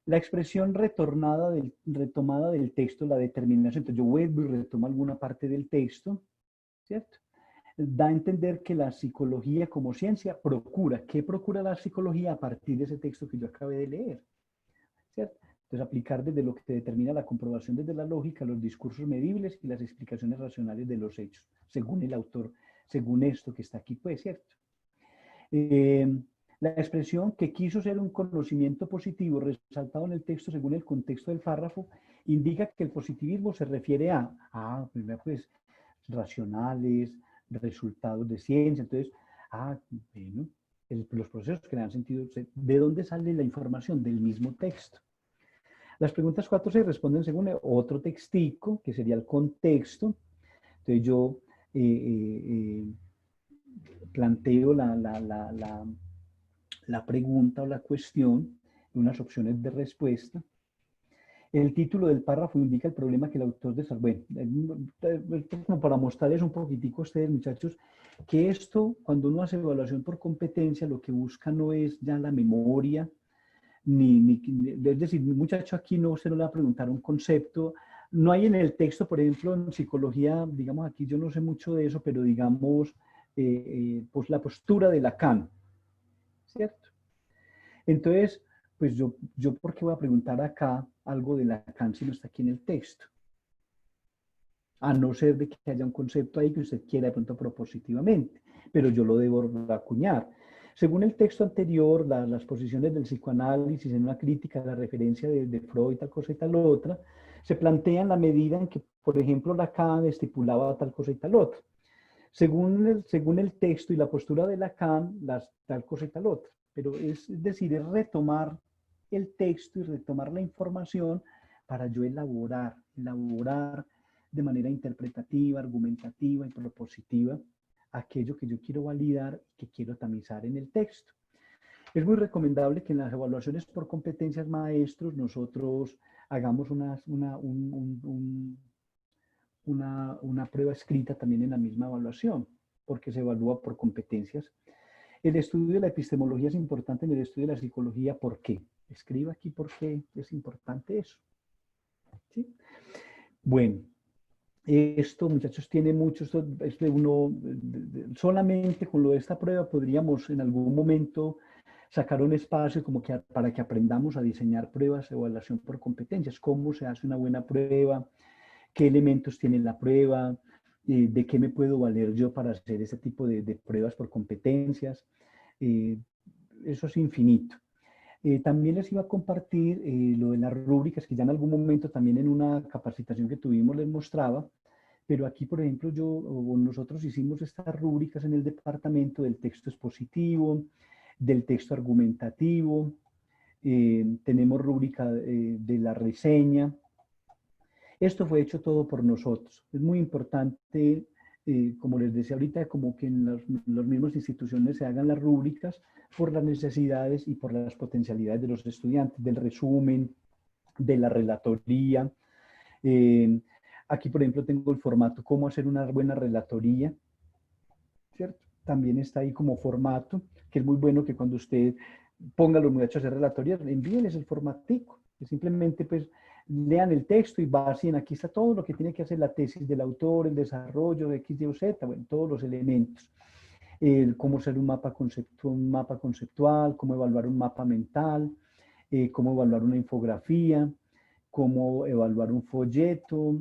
la expresión retomada del texto, la determinación. Entonces yo vuelvo y retomo alguna parte del texto, ¿cierto? Da a entender que la psicología como ciencia procura. ¿Qué procura la psicología a partir de ese texto que yo acabé de leer? ¿Cierto? Entonces, aplicar desde lo que determina la comprobación desde la lógica, los discursos medibles y las explicaciones racionales de los hechos, según el autor, según esto que está aquí, pues, ¿cierto? La expresión que quiso ser un conocimiento positivo resaltado en el texto según el contexto del párrafo indica que el positivismo se refiere pues, racionales, resultados de ciencia. Entonces, bueno, los procesos que le dan sentido. ¿De dónde sale la información? Del mismo texto. Las preguntas 4 se responden según otro textico, que sería el contexto. Entonces yo planteo la pregunta o la cuestión, unas opciones de respuesta. El título del párrafo indica el problema que el autor desarrolla. Bueno, como para mostrarles un poquitico a ustedes, muchachos, que esto, cuando uno hace evaluación por competencia, lo que busca no es ya la memoria, es decir, muchacho, aquí no se le va a preguntar un concepto. No hay en el texto, por ejemplo, en psicología, digamos, aquí yo no sé mucho de eso, pero digamos, pues la postura de Lacan, ¿cierto? Entonces, pues yo ¿por qué voy a preguntar acá algo de Lacan si no está aquí en el texto? A no ser de que haya un concepto ahí que usted quiera de pronto propositivamente, pero yo lo debo acuñar. Según el texto anterior, las posiciones del psicoanálisis en una crítica a la referencia de Freud, tal cosa y tal otra, se plantean la medida en que, por ejemplo, Lacan estipulaba tal cosa y tal otra. Según el texto y la postura de Lacan, tal cosa y tal otra. Pero es decir, es retomar el texto y retomar la información para yo elaborar de manera interpretativa, argumentativa y propositiva aquello que yo quiero validar y que quiero tamizar en el texto. Es muy recomendable que en las evaluaciones por competencias maestros nosotros hagamos una prueba escrita también en la misma evaluación, porque se evalúa por competencias. El estudio de la epistemología es importante en el estudio de la psicología. ¿Por qué? Escriba aquí por qué es importante eso. ¿Sí? Bueno, esto, muchachos, tiene mucho, esto es de uno, solamente con lo de esta prueba podríamos en algún momento sacar un espacio como que para que aprendamos a diseñar pruebas de evaluación por competencias, cómo se hace una buena prueba, qué elementos tiene la prueba, de qué me puedo valer yo para hacer ese tipo de pruebas por competencias. Eso es infinito. También les iba a compartir lo de las rúbricas, que ya en algún momento también en una capacitación que tuvimos les mostraba, pero aquí, por ejemplo, nosotros hicimos estas rúbricas en el departamento del texto expositivo, del texto argumentativo, tenemos rúbrica de la reseña. Esto fue hecho todo por nosotros. Es muy importante, como les decía ahorita, como que en las mismas instituciones se hagan las rúbricas por las necesidades y por las potencialidades de los estudiantes, del resumen, de la relatoría. Aquí, por ejemplo, tengo el formato, cómo hacer una buena relatoría, ¿cierto? También está ahí como formato, que es muy bueno que cuando usted ponga a los muchachos a hacer relatorías, envíenles el formatico, que simplemente pues lean el texto y vacíen, aquí está todo lo que tiene que hacer la tesis del autor, el desarrollo de X, Y o Z, bueno, todos los elementos. Cómo hacer un mapa conceptual, cómo evaluar un mapa mental, cómo evaluar una infografía, cómo evaluar un folleto,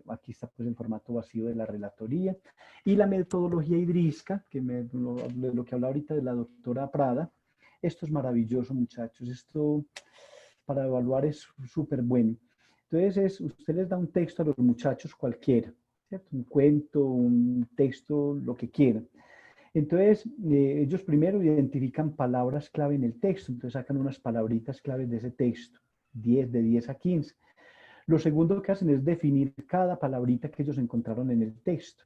aquí está pues el formato vacío de la relatoría, y la metodología IDRISCA, lo que habla ahorita de la doctora Prada. Esto es maravilloso, muchachos, esto para evaluar es súper bueno. Entonces, usted les da un texto a los muchachos cualquiera, ¿cierto? Un cuento, un texto, lo que quieran. Entonces, ellos primero identifican palabras clave en el texto, entonces sacan unas palabritas claves de ese texto, de 10 a 15. Lo segundo que hacen es definir cada palabrita que ellos encontraron en el texto.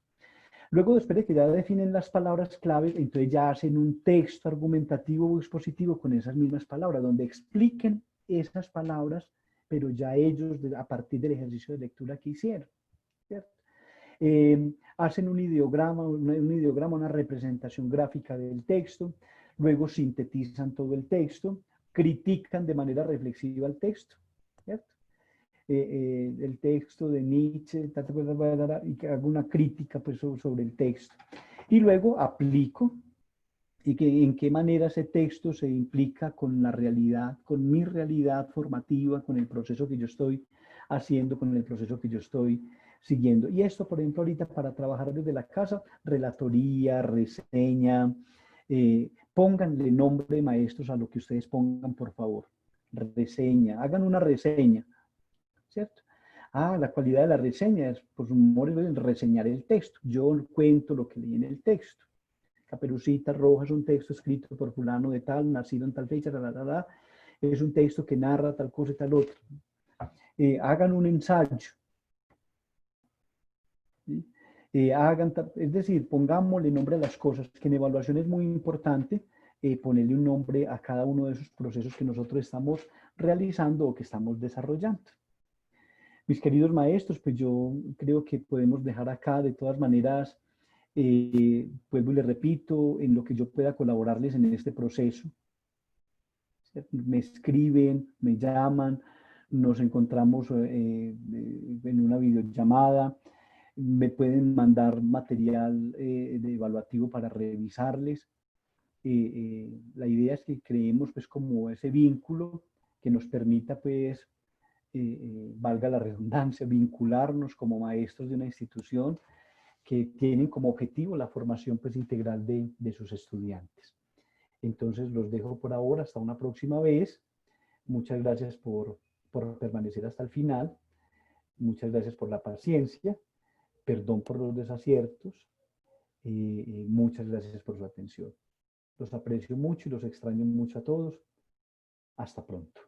Luego, después de que ya definen las palabras claves, entonces ya hacen un texto argumentativo o expositivo con esas mismas palabras, donde expliquen esas palabras, pero ya ellos, a partir del ejercicio de lectura que hicieron, ¿cierto? Hacen un ideograma, una representación gráfica del texto, luego sintetizan todo el texto, critican de manera reflexiva el texto, ¿cierto? El texto de Nietzsche, y que hago una crítica pues, sobre el texto. Y luego aplico y en qué manera ese texto se implica con la realidad, con mi realidad formativa, con el proceso que yo estoy haciendo, con el proceso que yo estoy siguiendo. Y esto, por ejemplo, ahorita para trabajar desde la casa, relatoría, reseña, pónganle nombre, maestros, a lo que ustedes pongan, por favor. Reseña, hagan una reseña, ¿cierto? Ah, la cualidad de la reseña es, por su modo, reseñar el texto. Yo cuento lo que leí en el texto. Caperucita Roja es un texto escrito por fulano de tal, nacido en tal fecha, es un texto que narra tal cosa y tal otra. Hagan un ensayo. ¿Sí? Es decir, pongámosle nombre a las cosas, que en evaluación es muy importante ponerle un nombre a cada uno de esos procesos que nosotros estamos realizando o que estamos desarrollando. Mis queridos maestros, pues yo creo que podemos dejar acá de todas maneras, vuelvo y les repito, en lo que yo pueda colaborarles en este proceso. Me escriben, me llaman, nos encontramos en una videollamada, me pueden mandar material de evaluativo para revisarles. La idea es que creemos pues como ese vínculo que nos permita pues, valga la redundancia, vincularnos como maestros de una institución que tienen como objetivo la formación pues integral de sus estudiantes. Entonces los dejo por ahora, hasta una próxima vez. Muchas gracias por permanecer hasta el final. Muchas gracias por la paciencia. Perdón por los desaciertos. Muchas gracias por su atención. Los aprecio mucho y los extraño mucho a todos. Hasta pronto.